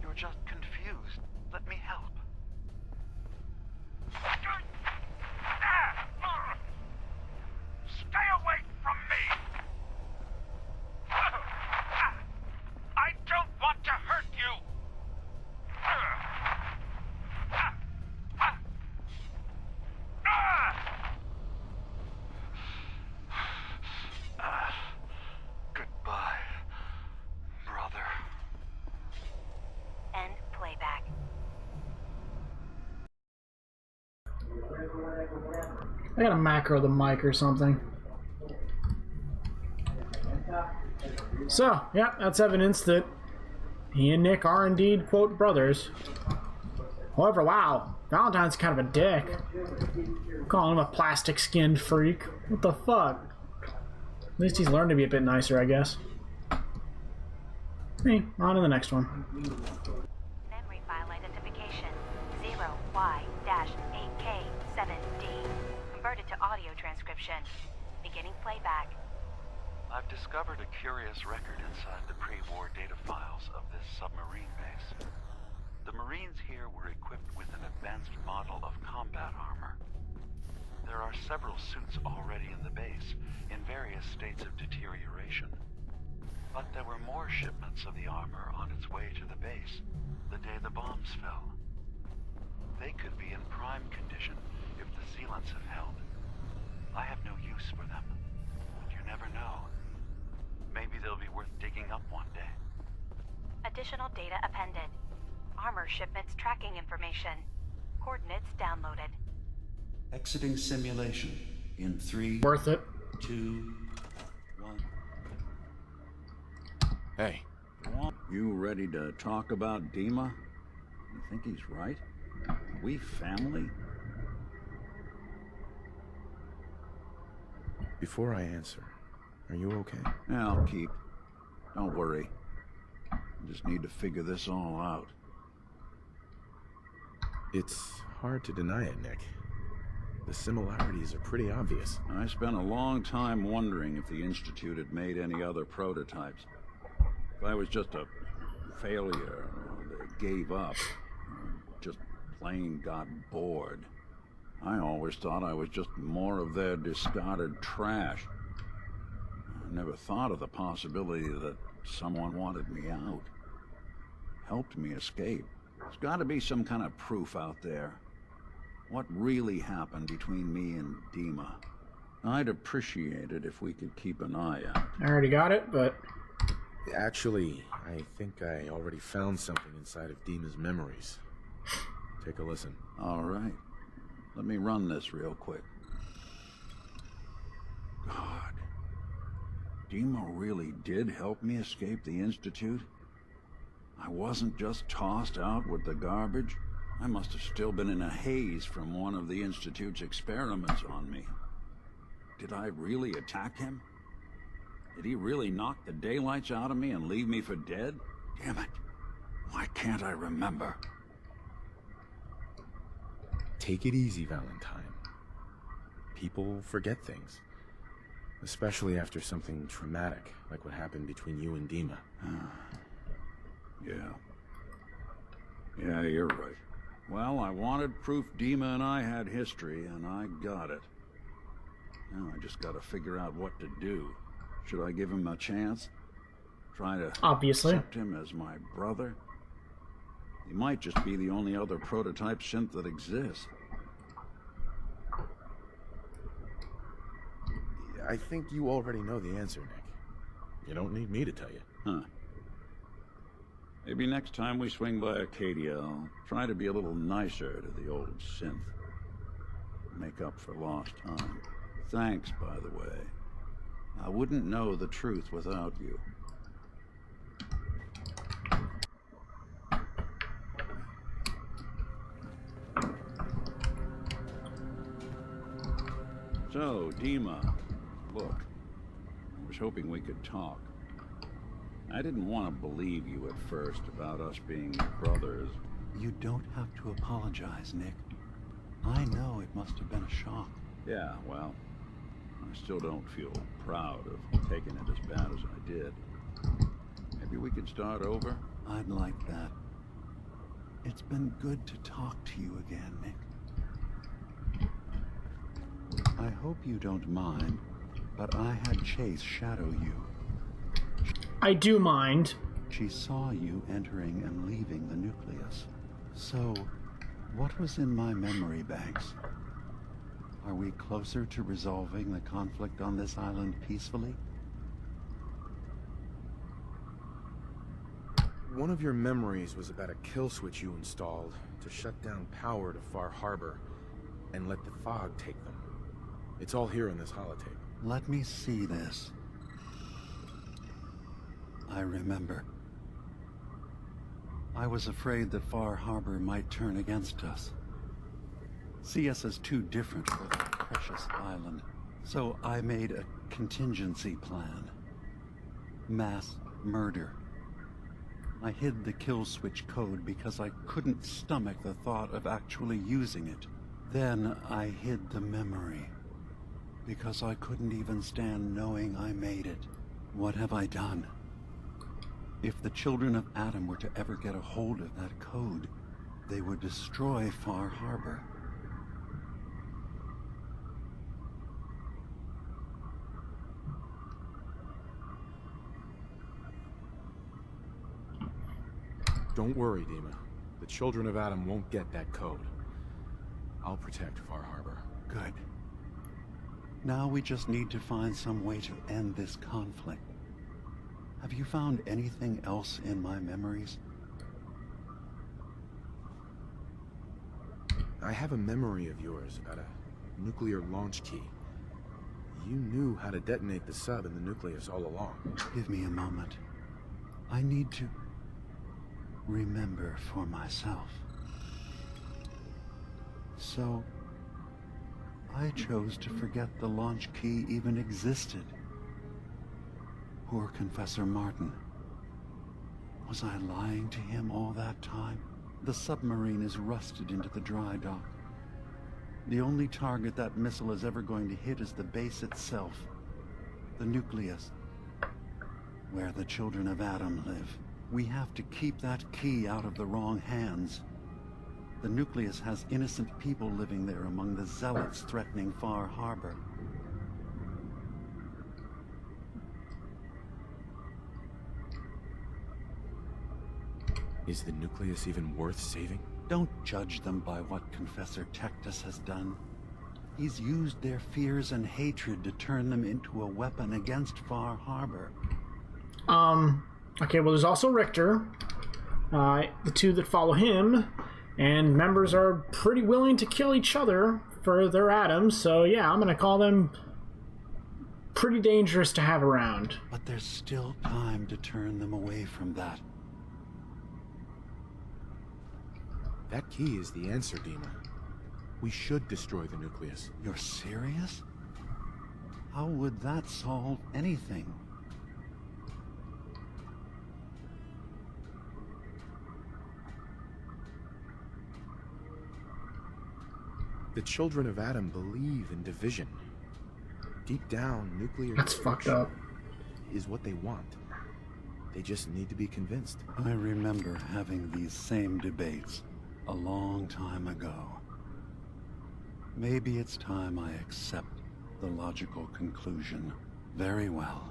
Speaker 15: You're just confused. Let me help.
Speaker 4: Stay away from me! I don't want to hurt you!
Speaker 15: Goodbye, brother.
Speaker 2: End playback.
Speaker 1: I gotta macro the mic or something. So, yeah, that's evidence that he and Nick are indeed, quote, brothers. However, wow, Valentine's kind of a dick. Calling him a plastic-skinned freak. What the fuck? At least he's learned to be a bit nicer, I guess. Hey, on to the next one.
Speaker 2: Memory file identification 0Y-8K7D. Converted to audio transcription. Beginning playback.
Speaker 15: I've discovered a curious record inside the pre-war data files of this submarine base. The Marines here were equipped with an advanced model of combat armor. There are several suits already in the base, in various states of deterioration. But there were more shipments of the armor on its way to the base the day the bombs fell. They could be in prime condition if the sealants have held. I have no use for them, but you never know. Maybe they'll be worth digging up one day.
Speaker 2: Additional data appended. Armor shipments tracking information. Coordinates downloaded.
Speaker 12: Exiting simulation in 3,
Speaker 1: Worth it.
Speaker 12: 2, 1.
Speaker 3: Hey.
Speaker 12: You ready to talk about Dima? You think he's right? We family?
Speaker 3: Before I answer, are you okay?
Speaker 12: Yeah, I'll keep. Don't worry. I just need to figure this all out.
Speaker 3: It's hard to deny it, Nick. The similarities are pretty obvious.
Speaker 12: I spent a long time wondering if the Institute had made any other prototypes. If I was just a failure, or they gave up, or just plain got bored. I always thought I was just more of their discarded trash. I never thought of the possibility that someone wanted me out. Helped me escape. There's got to be some kind of proof out there. What really happened between me and Dima? I'd appreciate it if we could keep an eye out.
Speaker 1: I already got it, but...
Speaker 3: Actually, I think I already found something inside of Dima's memories. Take a listen.
Speaker 12: All right. Let me run this real quick. God. Dima really did help me escape the Institute? I wasn't just tossed out with the garbage?
Speaker 4: I must have still been in a haze from one of the Institute's experiments on me. Did I really attack him? Did he really knock the daylights out of me and leave me for dead? Damn it. Why can't I remember?
Speaker 3: Take it easy, Valentine. People forget things. Especially after something traumatic, like what happened between you and Dima.
Speaker 4: Yeah. Yeah, you're right. Well, I wanted proof Dima and I had history, and I got it. Now I just gotta figure out what to do. Should I give him a chance? Try to accept him as my brother? He might just be the only other prototype synth that exists.
Speaker 3: I think you already know the answer, Nick. You don't need me to tell you.
Speaker 4: Huh. Maybe next time we swing by Acadia, I'll try to be a little nicer to the old synth. Make up for lost time. Thanks, by the way. I wouldn't know the truth without you. So, Dima, look, I was hoping we could talk. I didn't want to believe you at first about us being brothers.
Speaker 12: You don't have to apologize, Nick. I know it must have been a shock.
Speaker 4: Yeah, well, I still don't feel proud of taking it as bad as I did. Maybe we could start over?
Speaker 12: I'd like that. It's been good to talk to you again, Nick. I hope you don't mind, but I had Chase shadow you.
Speaker 1: I do mind.
Speaker 12: She saw you entering and leaving the nucleus. So, what was in my memory banks? Are we closer to resolving the conflict on this island peacefully?
Speaker 3: One of your memories was about a kill switch you installed to shut down power to Far Harbor and let the fog take them. It's all here in this holotape.
Speaker 12: Let me see this. I remember. I was afraid that Far Harbor might turn against us. See us as too different for that precious island. So I made a contingency plan. Mass murder. I hid the kill switch code because I couldn't stomach the thought of actually using it. Then I hid the memory because I couldn't even stand knowing I made it. What have I done? If the children of Adam were to ever get a hold of that code, they would destroy Far Harbor.
Speaker 3: Don't worry, Dima. The children of Adam won't get that code. I'll protect Far Harbor.
Speaker 12: Good. Now we just need to find some way to end this conflict. Have you found anything else in my memories?
Speaker 3: I have a memory of yours about a nuclear launch key. You knew how to detonate the sub in the nucleus all along.
Speaker 12: Give me a moment. I need to remember for myself. So, I chose to forget the launch key even existed. Poor Confessor Martin. Was I lying to him all that time? The submarine is rusted into the dry dock. The only target that missile is ever going to hit is the base itself. The nucleus. Where the children of Adam live. We have to keep that key out of the wrong hands. The nucleus has innocent people living there among the zealots threatening Far Harbor.
Speaker 3: Is the nucleus even worth saving?
Speaker 12: Don't judge them by what Confessor Tectus has done. He's used their fears and hatred to turn them into a weapon against Far Harbor.
Speaker 1: Okay, well, there's also Richter, the two that follow him, and members are pretty willing to kill each other for their atoms, so yeah, I'm gonna call them pretty dangerous to have around.
Speaker 12: But there's still time to turn them away from that.
Speaker 3: That key is the answer, Dima. We should destroy the nucleus.
Speaker 12: You're serious? How would that solve anything?
Speaker 3: The children of Adam believe in division. Deep down, nuclear
Speaker 1: That's fucked up.
Speaker 3: Is what they want. They just need to be convinced.
Speaker 12: I remember having these same debates a long time ago. Maybe it's time I accept the logical conclusion. Very well.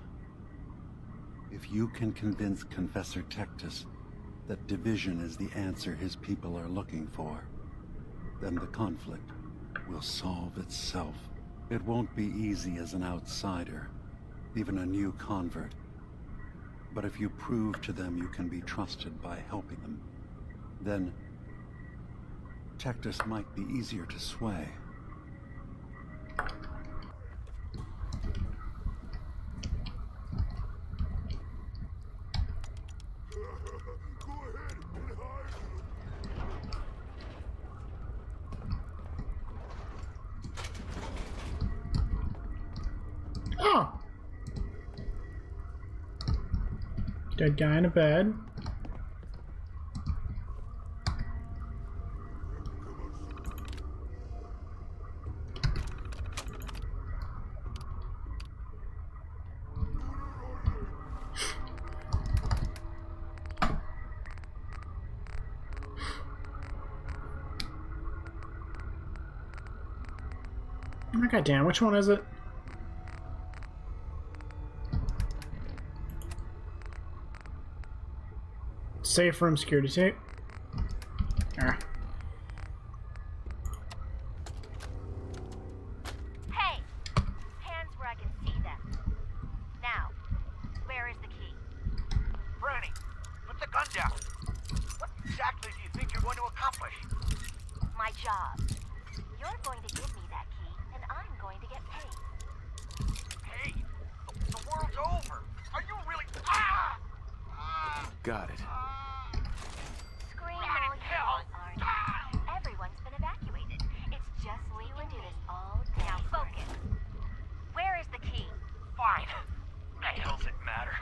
Speaker 12: If you can convince Confessor Tectus that division is the answer his people are looking for, then the conflict will solve itself. It won't be easy as an outsider, even a new convert. But if you prove to them you can be trusted by helping them, then Tectus might be easier to sway.
Speaker 1: Oh! Dead guy in a bed. Oh, goddamn, which one is it? Safe room security tape. Ah.
Speaker 2: Hey! Hands where I can see them. Now, where is the key?
Speaker 14: Franny, put the gun down. What exactly do you think you're going to accomplish?
Speaker 2: My job. You're going to give me that key, and I'm going to get paid.
Speaker 14: Hey, the world's over. Are you really... Ah!
Speaker 3: Got it.
Speaker 2: Scream all you want, Arnie. Everyone's been evacuated. It's just we can do this all day. Now focus. Where is the key?
Speaker 14: Fine. The hell's it matter?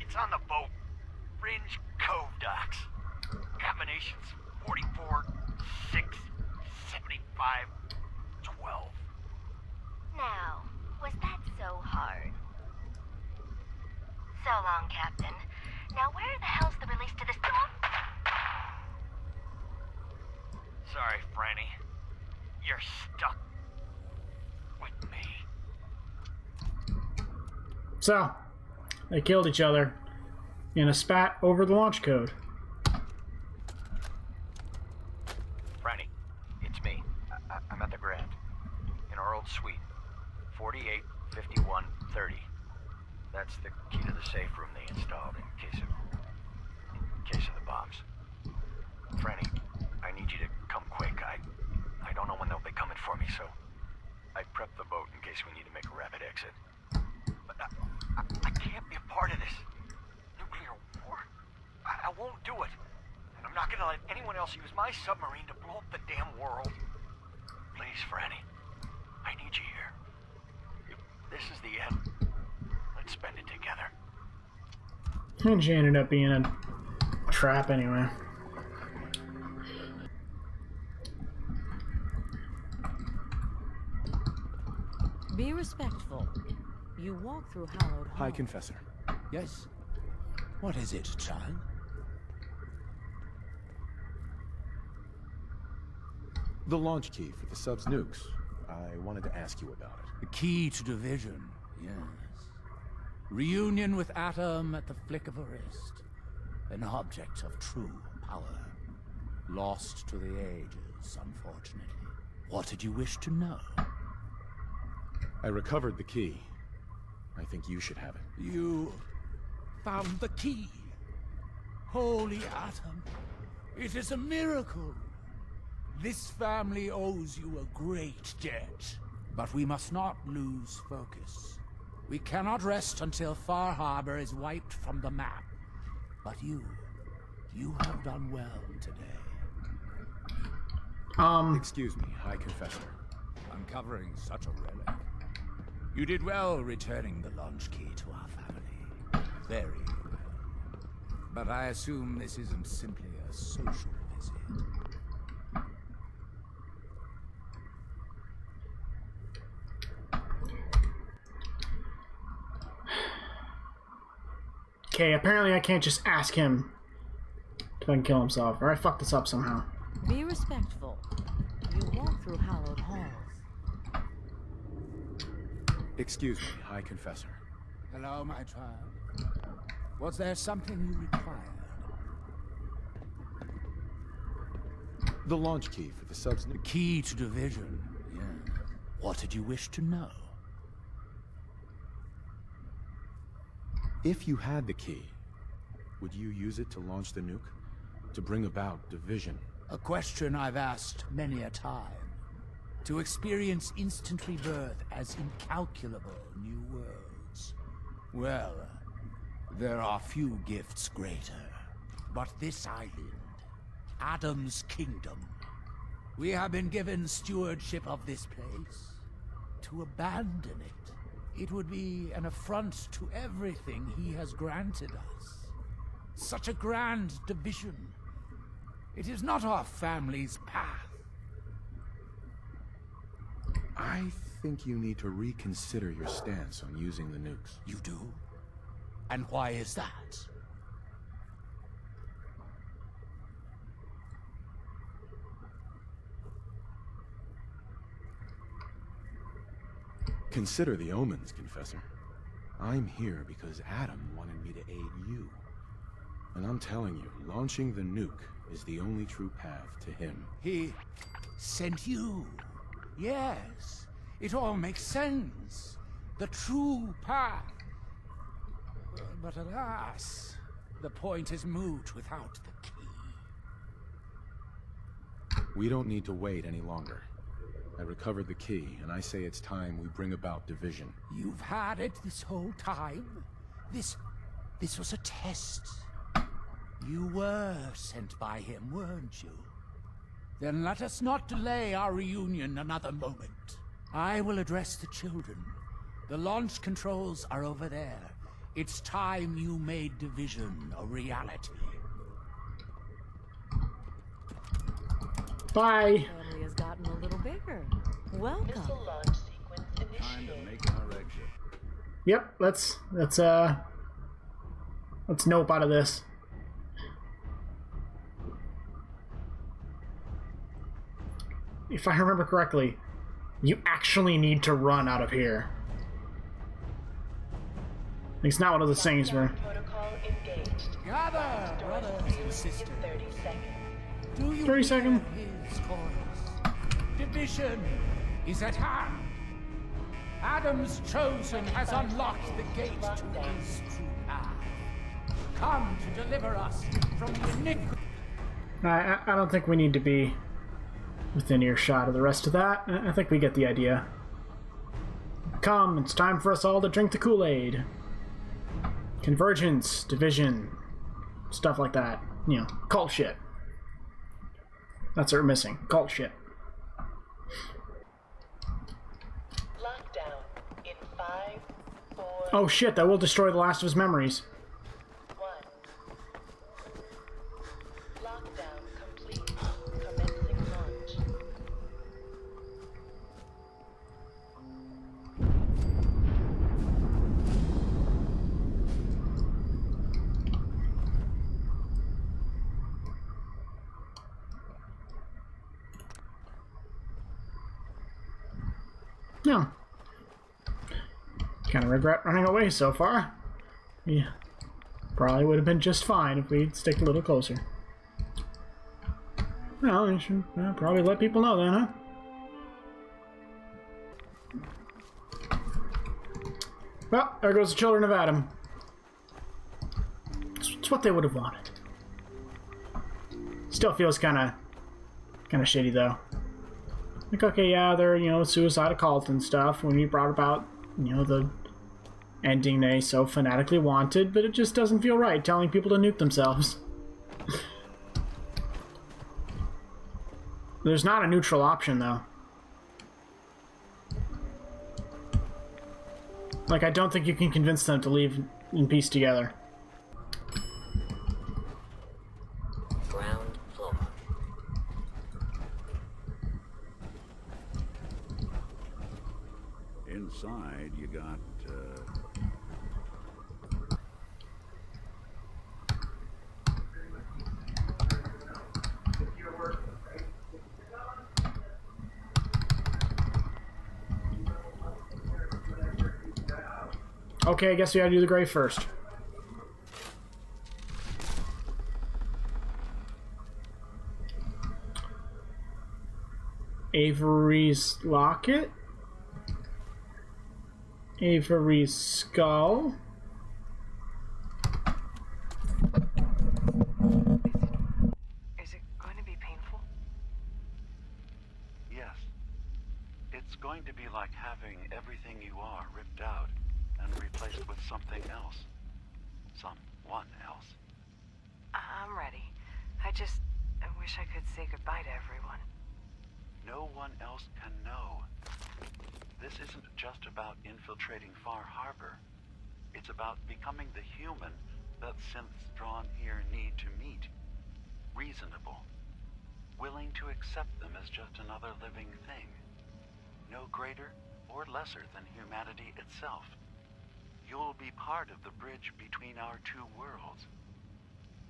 Speaker 14: It's on the boat. Fringe Cove docks. Combinations 44, 6, 75, 12.
Speaker 2: Now, was that so hard? So long, Captain. Now where the hell's the release to this...
Speaker 14: Sorry, Franny. You're stuck with me.
Speaker 1: So, they killed each other in a spat over the launch code.
Speaker 10: Franny, it's me. I'm at the Grand. In our old suite. 485130. That's the key to the safe room they installed in case of the bombs. Franny, I need you to come quick. I don't know when they'll be coming for me, so I prepped the boat in case we need to make a rapid exit. But I can't be a part of this nuclear war. I won't do it. And I'm not gonna let anyone else use my submarine to blow up the damn world. Please, Franny, I need you here. If this is the end, let's spend it together.
Speaker 1: And she ended up being a trap anyway.
Speaker 18: Be respectful. You walk through hallowed halls.
Speaker 3: Hi, Confessor.
Speaker 19: Yes? What is it, child?
Speaker 3: The launch key for the sub's nukes. I wanted to ask you about it.
Speaker 20: The key to division, yes. Reunion with Atom at the flick of a wrist. An object of true power. Lost to the ages, unfortunately. What did you wish to know?
Speaker 3: I recovered the key. I think you should have it.
Speaker 20: You found the key. Holy Atom. It is a miracle. This family owes you a great debt. But we must not lose focus. We cannot rest until Far Harbor is wiped from the map. But you have done well today.
Speaker 17: Excuse me, High Confessor.
Speaker 21: Uncovering such a relic. You did well returning the launch key to our family. Very well. But I assume this isn't simply a social visit.
Speaker 1: Okay, apparently I can't just ask him to fucking kill himself, or I fucked this up somehow.
Speaker 18: Be respectful. You walk through hallowed halls.
Speaker 17: Excuse me, High Confessor.
Speaker 21: Hello, my child. Was there something you required?
Speaker 3: The launch key for the subs.
Speaker 21: The key to division, yeah. What did you wish to know?
Speaker 3: If you had the key, would you use it to launch the nuke? To bring about division?
Speaker 21: A question I've asked many a time. To experience instant rebirth as incalculable new worlds. Well, there are few gifts greater. But this island, Adam's kingdom, we have been given stewardship of this place. To abandon it would be an affront to everything he has granted us. Such a grand division. It is not our family's path.
Speaker 3: I think you need to reconsider your stance on using the nukes.
Speaker 21: You do? And why is that?
Speaker 3: Consider the omens, Confessor. I'm here because Adam wanted me to aid you. And I'm telling you, launching the nuke is the only true path to him.
Speaker 21: He sent you. Yes, it all makes sense. The true path. But alas, the point is moot without the key.
Speaker 3: We don't need to wait any longer. I recovered the key, and I say it's time we bring about division.
Speaker 21: You've had it this whole time? This was a test. You were sent by him, weren't you? Then let us not delay our reunion another moment. I will address the children. The launch controls are over there. It's time you made division a reality.
Speaker 1: Bye.
Speaker 18: Family has gotten a little bigger. Welcome.
Speaker 6: Missile launch sequence
Speaker 15: Time to
Speaker 6: initiated.
Speaker 15: make our exit.
Speaker 1: Yep, let's nope out of this. If I remember correctly, you actually need to run out of here. It's not one of those things where...
Speaker 6: Protocol engaged.
Speaker 21: Gather, brothers and sisters.
Speaker 6: 30 seconds.
Speaker 21: Do you
Speaker 1: 30 seconds.
Speaker 21: hear his chorus? Division is at hand. Adam's chosen has unlocked the gate to his true path. Come to deliver us from the iniquity.
Speaker 1: I don't think we need to be within earshot of the rest of that. I think we get the idea. Come, it's time for us all to drink the Kool-Aid. Convergence, division, stuff like that. You know, cult shit. That's what we're missing. Cult shit.
Speaker 6: Lockdown in 5, 4.
Speaker 1: Oh shit, that will destroy the last of his memories.
Speaker 6: 1. Lockdown complete. Commencing launch.
Speaker 1: No. Kind of regret running away so far. Yeah. Probably would have been just fine if we'd stick a little closer. Well, you should probably let people know then, huh? Well, there goes the children of Adam. It's what they would have wanted. Still feels kind of shitty though. Like, okay, yeah, they're, you know, suicide cult and stuff when you brought about, you know, the ending they so fanatically wanted, but it just doesn't feel right telling people to nuke themselves. There's not a neutral option, though. Like, I don't think you can convince them to leave in peace together.
Speaker 8: Ground floor.
Speaker 4: Inside, you got,
Speaker 1: Okay, I guess we gotta do the grave first. Avery's locket. Avery's skull.
Speaker 11: Is it going to be painful?
Speaker 15: Yes. It's going to be like having everything you are ripped out and replaced with something else. Someone else.
Speaker 11: I'm ready. I wish I could say goodbye to everyone.
Speaker 15: No one else can know. This isn't just about infiltrating Far Harbor. It's about becoming the human that synths drawn here need to meet. Reasonable. Willing to accept them as just another living thing. No greater or lesser than humanity itself. You'll be part of the bridge between our two worlds.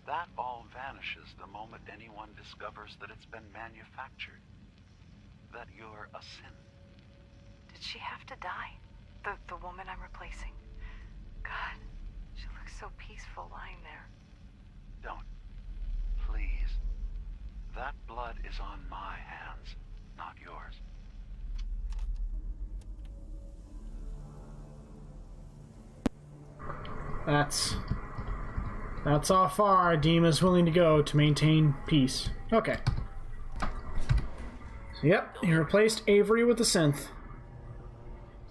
Speaker 15: That all vanishes the moment anyone discovers that it's been manufactured. That you're a synth.
Speaker 11: Did she have to die? The woman I'm replacing? God, she looks so peaceful lying there.
Speaker 15: Don't. Please. That blood is on my hands, not yours.
Speaker 1: That's how far Dima's willing to go to maintain peace. Okay. So, yep, he replaced Avery with the synth.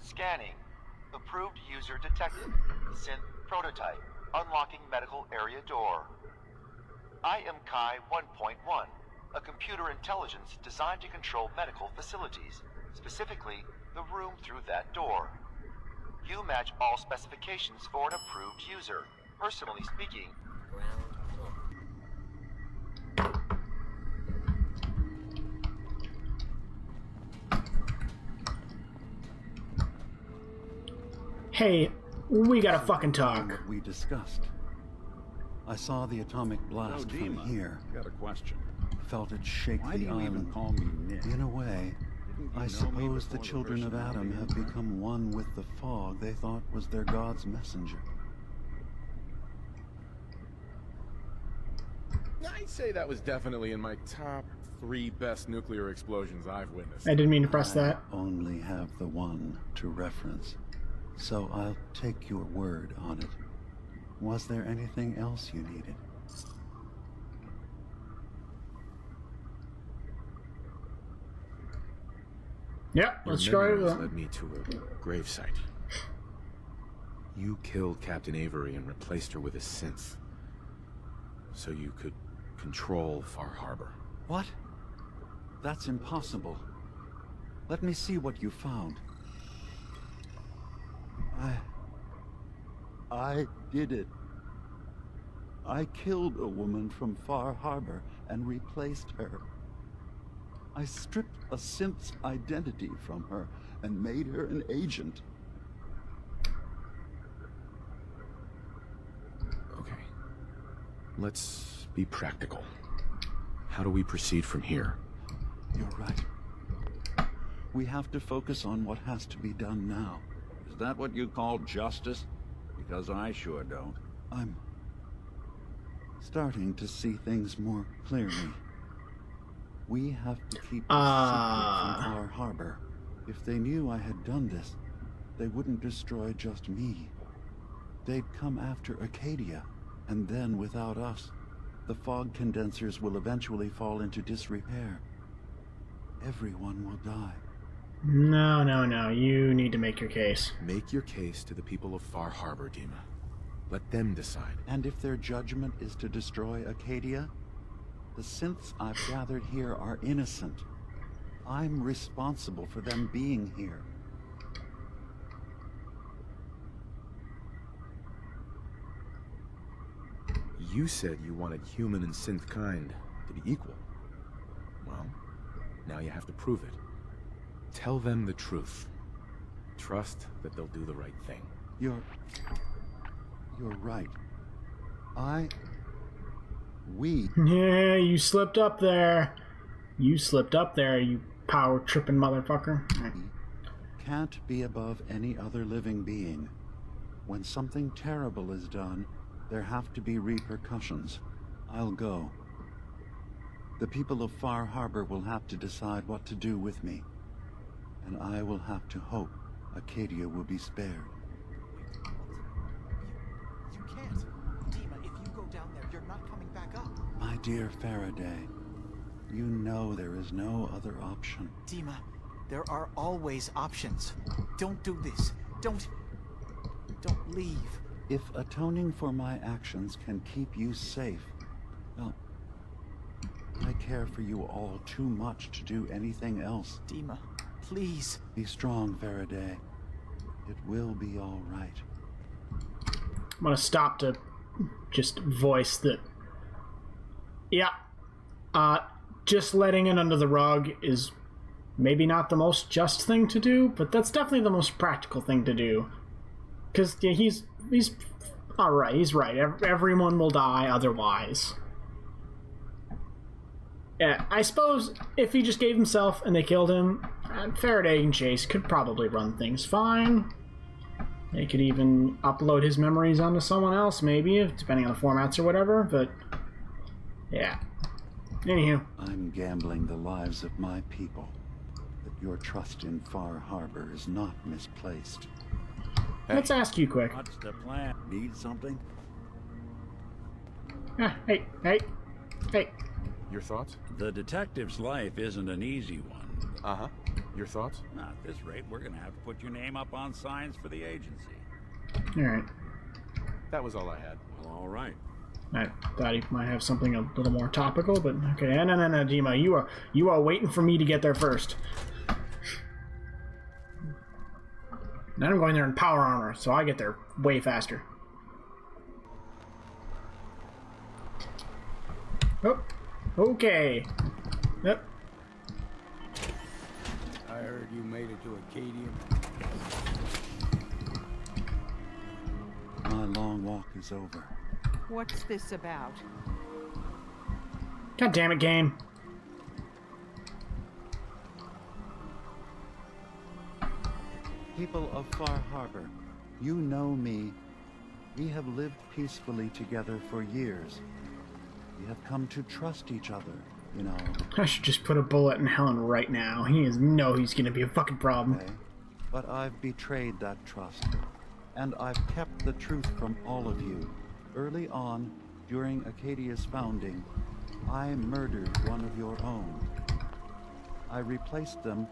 Speaker 22: Scanning. Approved user detected. Synth prototype. Unlocking medical area door. I am Kai 1.1, a computer intelligence designed to control medical facilities, specifically the room through that door. You match all specifications for an approved user. Personally speaking,
Speaker 1: Hey, we gotta fucking talk.
Speaker 12: What we discussed. I saw the atomic blast from here.
Speaker 3: Got a question.
Speaker 12: Felt it shake
Speaker 3: Why
Speaker 12: the
Speaker 3: do you
Speaker 12: island.
Speaker 3: even call me Nick?
Speaker 12: In a way, I suppose the
Speaker 3: before the
Speaker 12: children of
Speaker 3: personality
Speaker 12: Adam have
Speaker 3: incident?
Speaker 12: become one with the fog they thought was their God's messenger.
Speaker 3: I'd say that was definitely in my top 3 best nuclear explosions I've witnessed.
Speaker 1: I didn't mean to press that.
Speaker 12: I only have the one to reference, so I'll take your word on it. Was there anything else you needed?
Speaker 1: Yep,
Speaker 3: Your
Speaker 1: let's go.
Speaker 3: memories led me to a gravesite. You killed Captain Avery and replaced her with a synth, so you could control Far Harbor.
Speaker 12: What? That's impossible. Let me see what you found. I did it. I killed a woman from Far Harbor and replaced her. I stripped a synth's identity from her and made her an agent.
Speaker 3: Okay. Let's be practical. How do we proceed from here?
Speaker 12: You're right. We have to focus on what has to be done now.
Speaker 4: Is that what you call justice? Because I sure don't.
Speaker 12: I'm starting to see things more clearly. We have to keep this secret from Far Harbor. If they knew I had done this, they wouldn't destroy just me. They'd come after Acadia, and then without us, the fog condensers will eventually fall into disrepair. Everyone will die.
Speaker 1: No, no, no. You need to make your case.
Speaker 3: Make your case to the people of Far Harbor, Dima. Let them decide.
Speaker 12: And if their judgment is to destroy Acadia, the synths I've gathered here are innocent. I'm responsible for them being here.
Speaker 3: You said you wanted human and synth kind to be equal. Well, now you have to prove it. Tell them the truth. Trust that they'll do the right thing.
Speaker 12: You're right. We...
Speaker 1: Yeah, you slipped up there. You slipped up there, you power-tripping motherfucker.
Speaker 12: Can't be above any other living being. When something terrible is done, there have to be repercussions. I'll go. The people of Far Harbor will have to decide what to do with me. And I will have to hope Acadia will be spared.
Speaker 16: You can't. Dima, if you go down there, you're not coming back up.
Speaker 12: My dear Faraday, you know there is no other option.
Speaker 16: Dima, there are always options. Don't do this. Don't leave.
Speaker 12: If atoning for my actions can keep you safe, well, I care for you all too much to do anything else.
Speaker 16: Dima, please.
Speaker 12: Be strong, Faraday. It will be all right.
Speaker 1: I'm gonna stop to just voice that. Yeah. Just letting it under the rug is maybe not the most just thing to do, but that's definitely the most practical thing to do. Because yeah, he's alright, he's right. Everyone will die otherwise. Yeah, I suppose if he just gave himself and they killed him, Faraday and Chase could probably run things fine. They could even upload his memories onto someone else, maybe, depending on the formats or whatever, but yeah. Anywho.
Speaker 12: I'm gambling the lives of my people. That your trust in Far Harbor is not misplaced.
Speaker 1: Let's ask you quick.
Speaker 4: What's the plan?
Speaker 22: Need something?
Speaker 1: Hey.
Speaker 3: Your thoughts?
Speaker 4: The detective's life isn't an easy one.
Speaker 3: Uh-huh. Your thoughts?
Speaker 4: At this rate, we're gonna have to put your name up on signs for the agency.
Speaker 1: Alright.
Speaker 3: That was all I had.
Speaker 4: Well, all right.
Speaker 1: I thought he might have something a little more topical, but okay. No, Dima, you are waiting for me to get there first. Then I'm going there in power armor, so I get there way faster. Oh, okay. Yep.
Speaker 7: I heard you made it to Acadia.
Speaker 12: My long walk is over.
Speaker 11: What's this about?
Speaker 1: God damn it, game.
Speaker 12: People of Far Harbor, you know me. We have lived peacefully together for years. We have come to trust each other, you know.
Speaker 1: I should just put a bullet in Helen right now. He's gonna be a fucking problem.
Speaker 12: Okay. But I've betrayed that trust. And I've kept the truth from all of you. Early on, during Acadia's founding, I murdered one of your own. I replaced them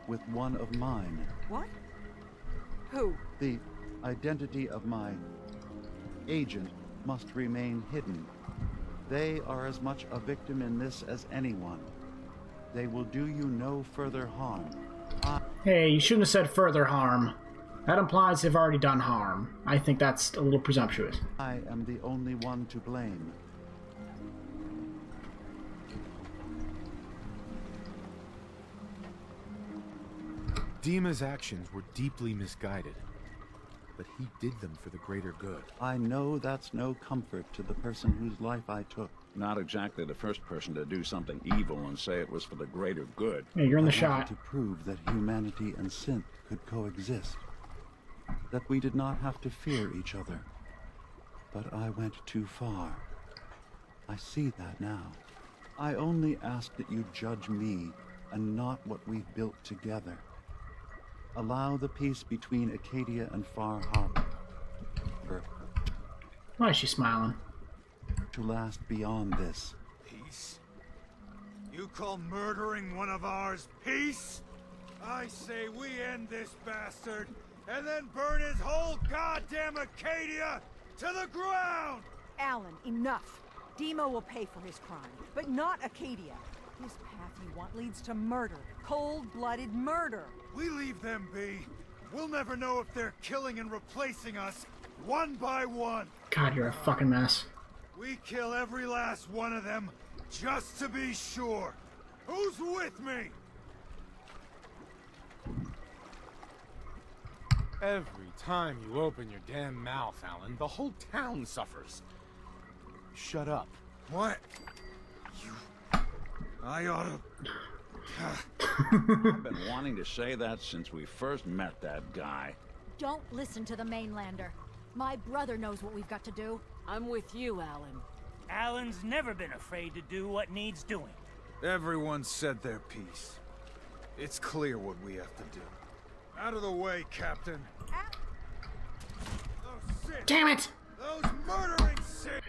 Speaker 12: with one of mine.
Speaker 11: What? Who?
Speaker 12: The identity of my agent must remain hidden. They are as much a victim in this as anyone. They will do you no further harm.
Speaker 1: Hey, you shouldn't have said further harm. That implies they've already done harm. I think that's a little presumptuous.
Speaker 12: I am the only one to blame.
Speaker 3: Dima's actions were deeply misguided, but he did them for the greater good.
Speaker 12: I know that's no comfort to the person whose life I took.
Speaker 4: Not exactly the first person to do something evil and say it was for the greater good.
Speaker 1: Hey, you're in the
Speaker 12: I
Speaker 1: shot.
Speaker 12: wanted to prove that humanity and synth could coexist. That we did not have to fear each other. But I went too far. I see that now. I only ask that you judge me and not what we've built together. Allow the peace between Acadia and Far Harbor.
Speaker 1: Why is she smiling?
Speaker 12: To last beyond this.
Speaker 5: Peace? You call murdering one of ours peace? I say we end this bastard and then burn his whole goddamn Acadia to the ground!
Speaker 11: Alan, enough. Dima will pay for his crime, but not Acadia. This path you want leads to murder. Cold-blooded murder.
Speaker 8: We leave them be. We'll never know if they're killing and replacing us, one by one.
Speaker 1: God, you're a fucking mess.
Speaker 8: We kill every last one of them, just to be sure. Who's with me?
Speaker 3: Every time you open your damn mouth, Alan, the whole town suffers. Shut up.
Speaker 8: What? I oughta...
Speaker 4: I've been wanting to say that since we first met that guy.
Speaker 13: Don't listen to the mainlander. My brother knows what we've got to do.
Speaker 18: I'm with you, Alan.
Speaker 5: Alan's never been afraid to do what needs doing.
Speaker 8: Everyone said their piece. It's clear what we have to do. Out of the way, Captain.
Speaker 1: Damn it!
Speaker 8: Those murdering sick!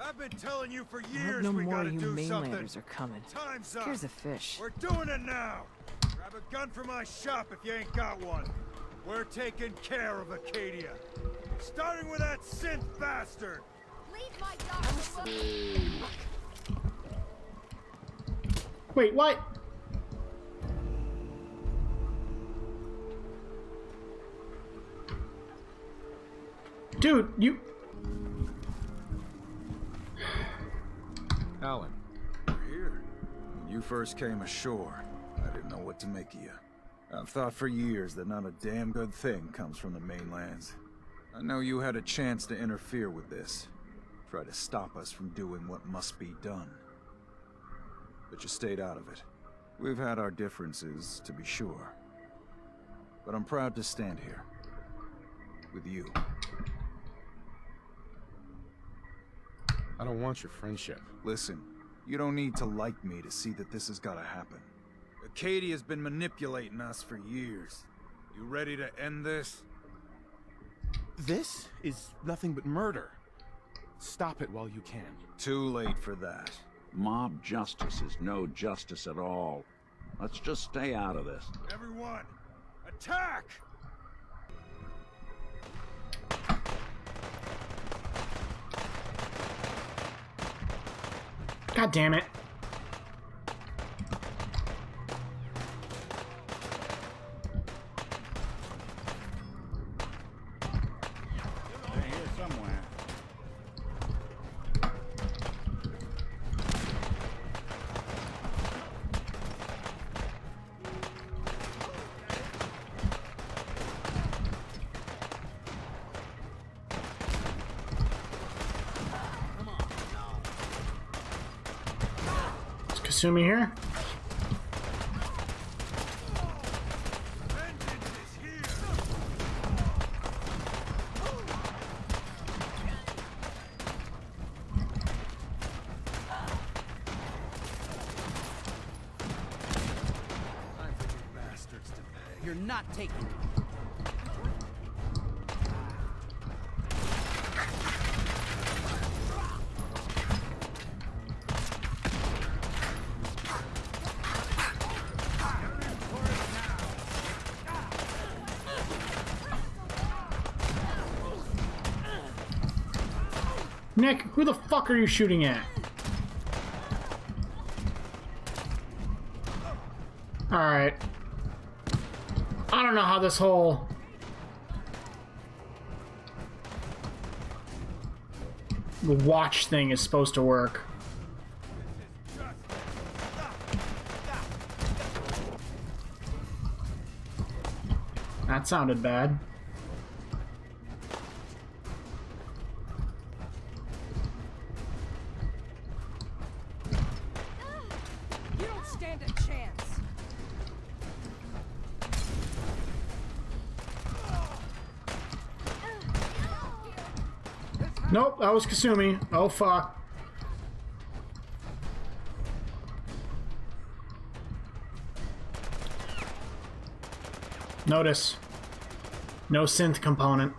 Speaker 8: I've been telling you for years
Speaker 11: no
Speaker 8: we
Speaker 11: more
Speaker 8: gotta
Speaker 11: you
Speaker 8: do something.
Speaker 11: mainlanders are coming.
Speaker 8: Time's up.
Speaker 11: Here's a fish.
Speaker 8: We're doing it now. Grab a gun from my shop if you ain't got one. We're taking care of Acadia. Starting with that synth bastard.
Speaker 13: Leave my daughter alone.
Speaker 1: Wait, what? Dude, you...
Speaker 8: Alan. You're here. When you first came ashore, I didn't know what to make of you. I've thought for years that not a damn good thing comes from the mainlands. I know you had a chance to interfere with this. Try to stop us from doing what must be done. But you stayed out of it. We've had our differences, to be sure. But I'm proud to stand here. With you.
Speaker 3: I don't want your friendship.
Speaker 8: Listen, you don't need to like me to see that this has gotta happen. Acadia's been manipulating us for years. You ready to end this?
Speaker 3: This is nothing but murder. Stop it while you can.
Speaker 8: Too late for that.
Speaker 4: Mob justice is no justice at all. Let's just stay out of this.
Speaker 8: Everyone, attack!
Speaker 1: God damn it.
Speaker 4: They're here somewhere.
Speaker 1: Kasumi here.
Speaker 23: You're not taking it.
Speaker 1: Nick, who the fuck are you shooting at? Alright. I don't know how this whole... the watch thing is supposed to work. That sounded bad.
Speaker 11: You don't stand a chance.
Speaker 1: Nope, that was Kasumi. Oh fuck. Notice. No synth component.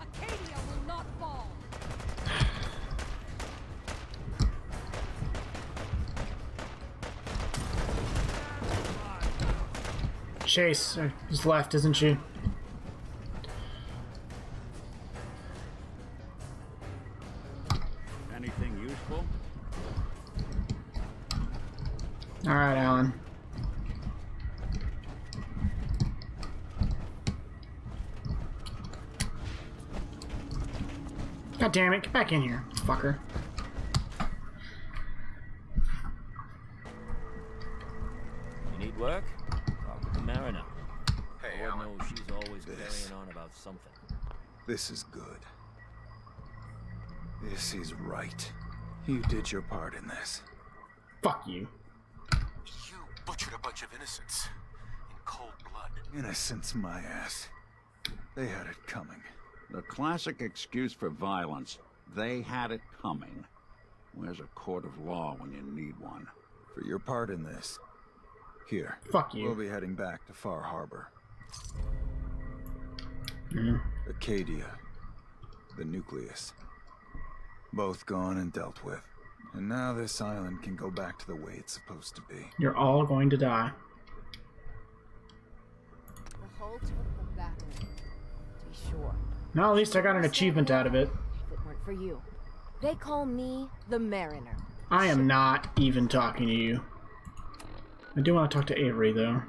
Speaker 13: Acadia will not fall.
Speaker 1: Chase is left, isn't she?
Speaker 4: Anything useful?
Speaker 1: Alright, Alan. God damn it, get back in here, fucker.
Speaker 2: You need work? Talk with the Mariner.
Speaker 8: Hey,
Speaker 2: Lord
Speaker 8: Alan.
Speaker 2: knows she's always carrying on about something.
Speaker 8: This is good. This is right. You did your part in this.
Speaker 1: Fuck you.
Speaker 3: You butchered a bunch of innocents in cold blood.
Speaker 8: Innocence, my ass. They had it coming.
Speaker 9: The classic excuse for violence. They had it coming. Where's a court of law when you need one?
Speaker 8: For your part in this. Here.
Speaker 1: Fuck you.
Speaker 8: We'll be heading back to Far Harbor. Acadia. The nucleus. Both gone and dealt with. And now this island can go back to the way it's supposed to be.
Speaker 1: You're all going to die.
Speaker 18: The hull took the battle. To be sure.
Speaker 1: Now at least I got an achievement out of it.
Speaker 18: If it weren't for you. They call me the Mariner.
Speaker 1: I am not even talking to you. I do want to talk to Avery, though.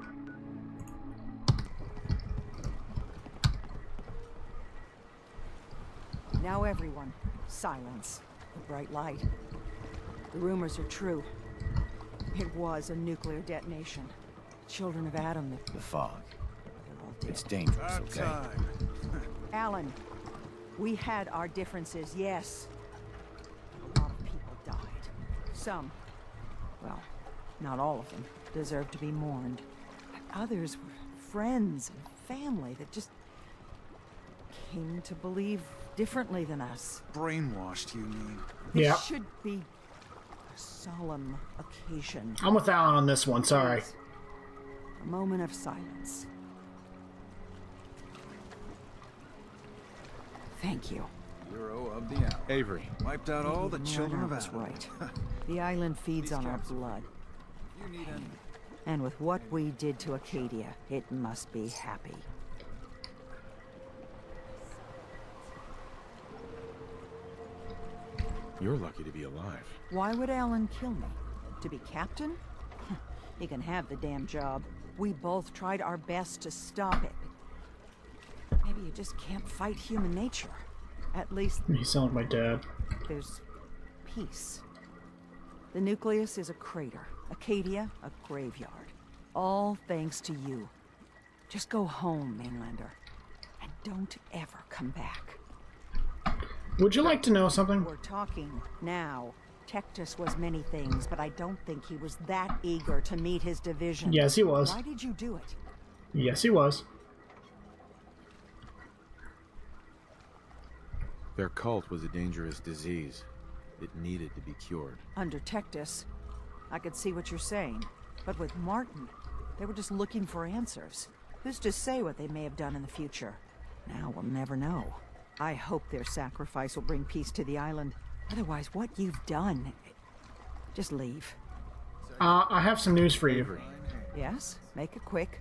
Speaker 11: Now everyone, silence. The bright light. The rumors are true. It was a nuclear detonation. Children of Adam.
Speaker 10: The fog.
Speaker 11: They're all dead.
Speaker 10: It's dangerous, okay?
Speaker 11: Alan, we had our differences, yes. A lot of people died. Some, well, not all of them, deserve to be mourned. But others were friends and family that just came to believe differently than us.
Speaker 8: Brainwashed, you mean?
Speaker 1: Yeah.
Speaker 11: It should be a solemn occasion.
Speaker 1: I'm with Alan on this one, sorry.
Speaker 11: A moment of silence. Thank you.
Speaker 8: Hero of the hour.
Speaker 3: Avery.
Speaker 8: Wiped out all the children of
Speaker 11: That's
Speaker 8: Adam.
Speaker 11: right. The island feeds on our blood. And with what we did to Acadia, it must be happy.
Speaker 3: You're lucky to be alive.
Speaker 11: Why would Alan kill me? To be captain? He can have the damn job. We both tried our best to stop it. Maybe you just can't fight human nature. At least
Speaker 1: You sound like my dad.
Speaker 11: there's peace. The nucleus is a crater. Acadia, a graveyard. All thanks to you. Just go home, mainlander. And don't ever come back.
Speaker 1: Would you like to know something?
Speaker 11: We're talking now. Tectus was many things, but I don't think he was that eager to meet his division.
Speaker 1: Yes, he was.
Speaker 11: Why did you do it?
Speaker 1: Yes, he was.
Speaker 3: Their cult was a dangerous disease. It needed to be cured.
Speaker 11: Under Tectus, I could see what you're saying. But with Martin, they were just looking for answers. Who's to say what they may have done in the future? Now we'll never know. I hope their sacrifice will bring peace to the island. Otherwise, what you've done... Just leave.
Speaker 1: I have some news for you.
Speaker 11: Yes? Make it quick.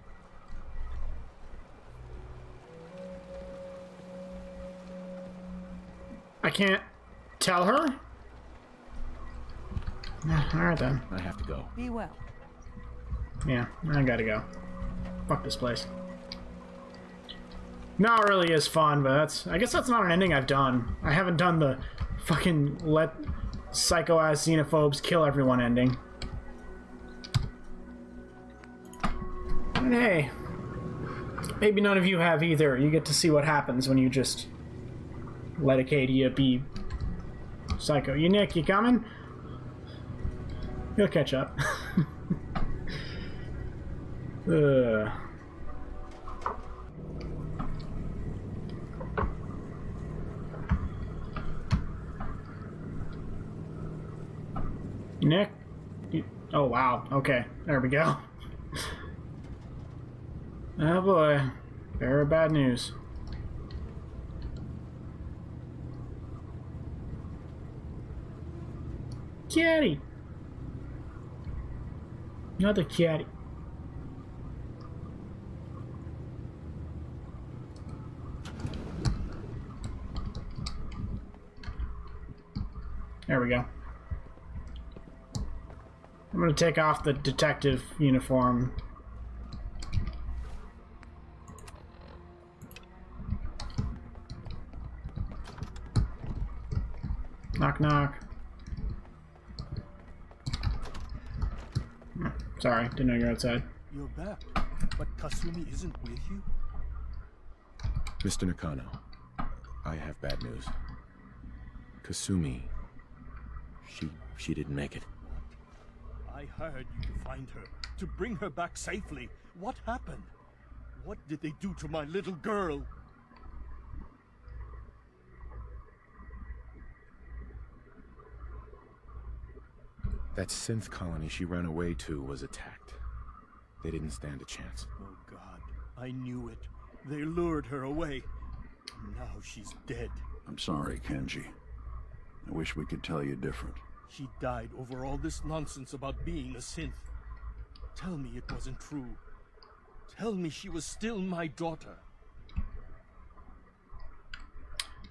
Speaker 1: I can't tell her? Alright then.
Speaker 3: I have to go.
Speaker 11: Be well.
Speaker 1: Yeah, I gotta go. Fuck this place. No, it really is fun, but I guess that's not an ending I've done. I haven't done the fucking let psycho-ass xenophobes kill everyone ending. And hey, maybe none of you have either. You get to see what happens when you just let Acadia be psycho. You Nick, you coming? You'll catch up. Nick? Oh, wow. Okay. There we go. Oh, boy. Very bad news. Caddy! Another caddy. There we go. I'm gonna take off the detective uniform. Knock, knock. Sorry, didn't know you were outside.
Speaker 17: You're back, but Kasumi isn't with you?
Speaker 3: Mr. Nakano, I have bad news. Kasumi, she didn't make it.
Speaker 17: I hired you to find her, to bring her back safely. What happened? What did they do to my little girl?
Speaker 3: That synth colony she ran away to was attacked. They didn't stand a chance.
Speaker 17: Oh God, I knew it. They lured her away. Now she's dead.
Speaker 9: I'm sorry, Kenji. I wish we could tell you different.
Speaker 17: She died over all this nonsense about being a synth. Tell me it wasn't true. Tell me she was still my daughter.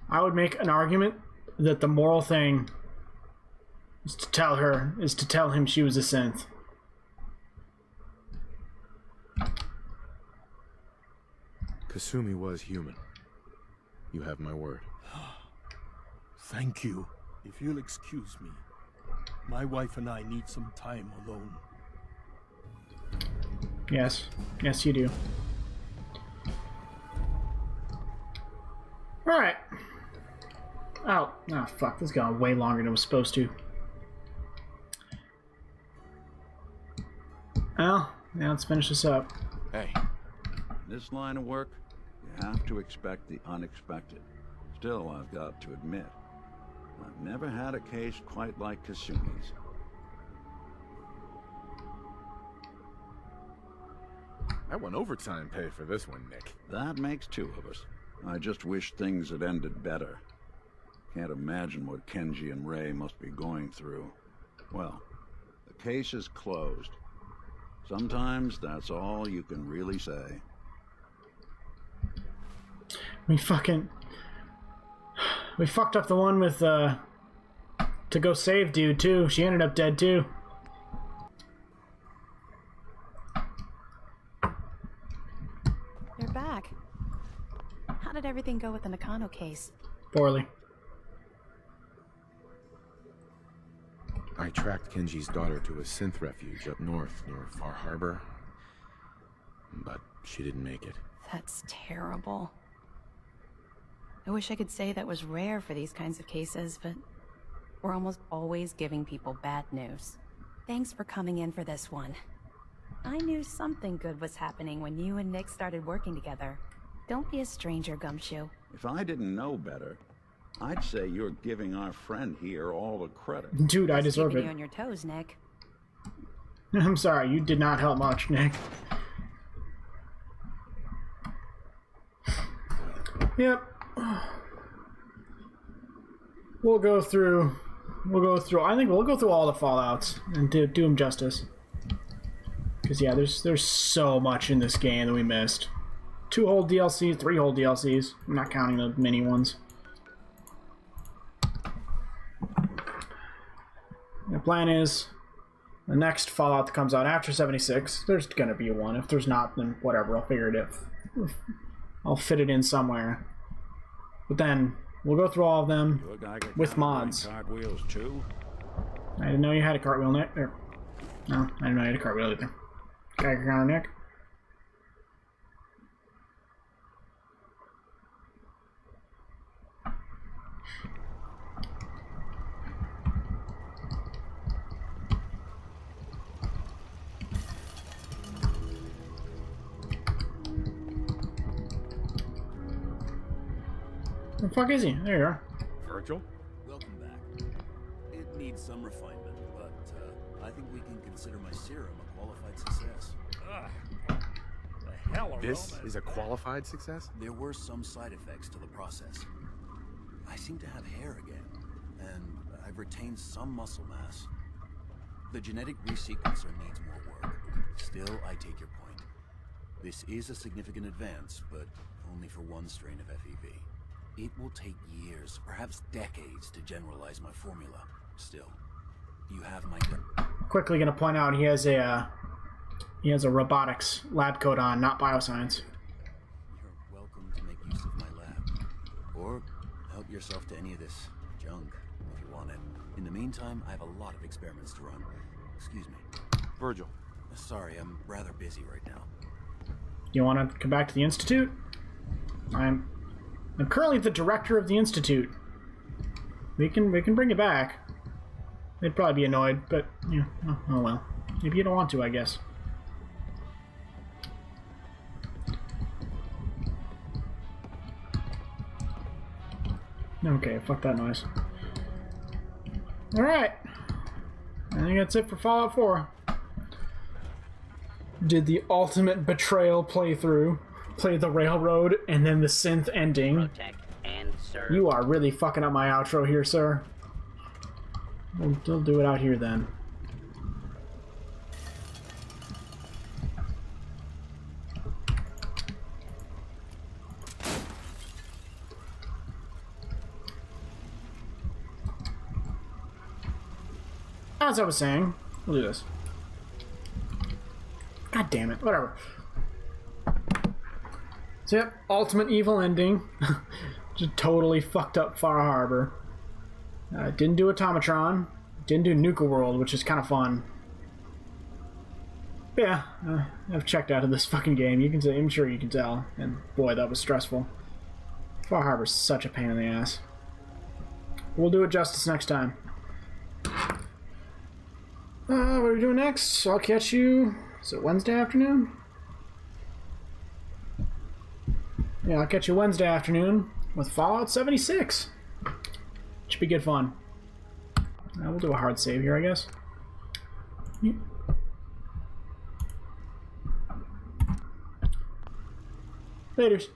Speaker 1: I would make an argument that the moral thing is to tell him she was a synth.
Speaker 3: Kasumi was human. You have my word.
Speaker 17: Thank you. If you'll excuse me, my wife and I need some time alone.
Speaker 1: Yes. Yes, you do. Alright. Oh, fuck. This is going way longer than it was supposed to. Well, now let's finish this up.
Speaker 9: Hey, in this line of work, you have to expect the unexpected. Still, I've got to admit, I've never had a case quite like Kasumi's.
Speaker 3: I want overtime pay for this one, Nick.
Speaker 9: That makes two of us. I just wish things had ended better. Can't imagine what Kenji and Ray must be going through. Well, the case is closed. Sometimes that's all you can really say.
Speaker 1: We fucked up the one with, to go save dude, too. She ended up dead, too.
Speaker 14: You're back. How did everything go with the Nakano case?
Speaker 1: Poorly.
Speaker 3: I tracked Kenji's daughter to a synth refuge up north near Far Harbor, but she didn't make it.
Speaker 14: That's terrible. I wish I could say that was rare for these kinds of cases, but we're almost always giving people bad news. Thanks for coming in for this one. I knew something good was happening when you and Nick started working together. Don't be a stranger, Gumshoe.
Speaker 9: If I didn't know better, I'd say you're giving our friend here all the credit.
Speaker 1: Dude, I deserve it.
Speaker 14: You on your toes, Nick.
Speaker 1: I'm sorry, you did not help much, Nick. Yep. We'll go through, I think we'll go through all the Fallouts and do them justice. Because, yeah, there's so much in this game that we missed. 2 whole DLCs, 3 whole DLCs. I'm not counting the mini ones. The plan is, the next Fallout that comes out after 76, there's gonna be one. If there's not, then whatever, I'll figure it out. I'll fit it in somewhere. But then, we'll go through all of them with mods.
Speaker 9: Cartwheels too?
Speaker 1: I didn't know you had a cartwheel, Nick. No, I didn't know you had a cartwheel either. Geiger counter, Nick. Where the fuck is he? There you are.
Speaker 3: Virgil?
Speaker 19: Welcome back. It needs some refinement, but I think we can consider my serum a qualified success.
Speaker 4: The hell are
Speaker 3: This is a qualified success?
Speaker 19: There were some side effects to the process. I seem to have hair again, and I've retained some muscle mass. The genetic resequencer needs more work. Still, I take your point. This is a significant advance, but only for one strain of FEV. It will take years, perhaps decades, to generalize my formula. Still, you have my...
Speaker 1: quickly going to point out he has a robotics lab coat on, not bioscience.
Speaker 19: You're welcome to make use of my lab. Or help yourself to any of this junk, if you want it. In the meantime, I have a lot of experiments to run. Excuse me.
Speaker 3: Virgil.
Speaker 19: Sorry, I'm rather busy right now.
Speaker 1: You want to come back to the Institute? I'm currently the director of the Institute. We can bring you back. They'd probably be annoyed, but yeah, oh well. Maybe you don't want to, I guess. Okay, fuck that noise. Alright. I think that's it for Fallout 4. Did the ultimate betrayal playthrough. Play the railroad and then the synth ending. You are really fucking up my outro here, sir. We'll do it out here then. As I was saying, we'll do this. God damn it, whatever. So yep, ultimate evil ending. Just totally fucked up Far Harbor. Didn't do Automatron. Didn't do Nuka World, which is kind of fun. But yeah, I've checked out of this fucking game. You can say, I'm sure you can tell. And boy, that was stressful. Far Harbor's such a pain in the ass. We'll do it justice next time. What are we doing next? I'll catch you... Is it Wednesday afternoon? Yeah, I'll catch you Wednesday afternoon with Fallout 76. Should be good fun. We'll do a hard save here, I guess. Yeah. Laters.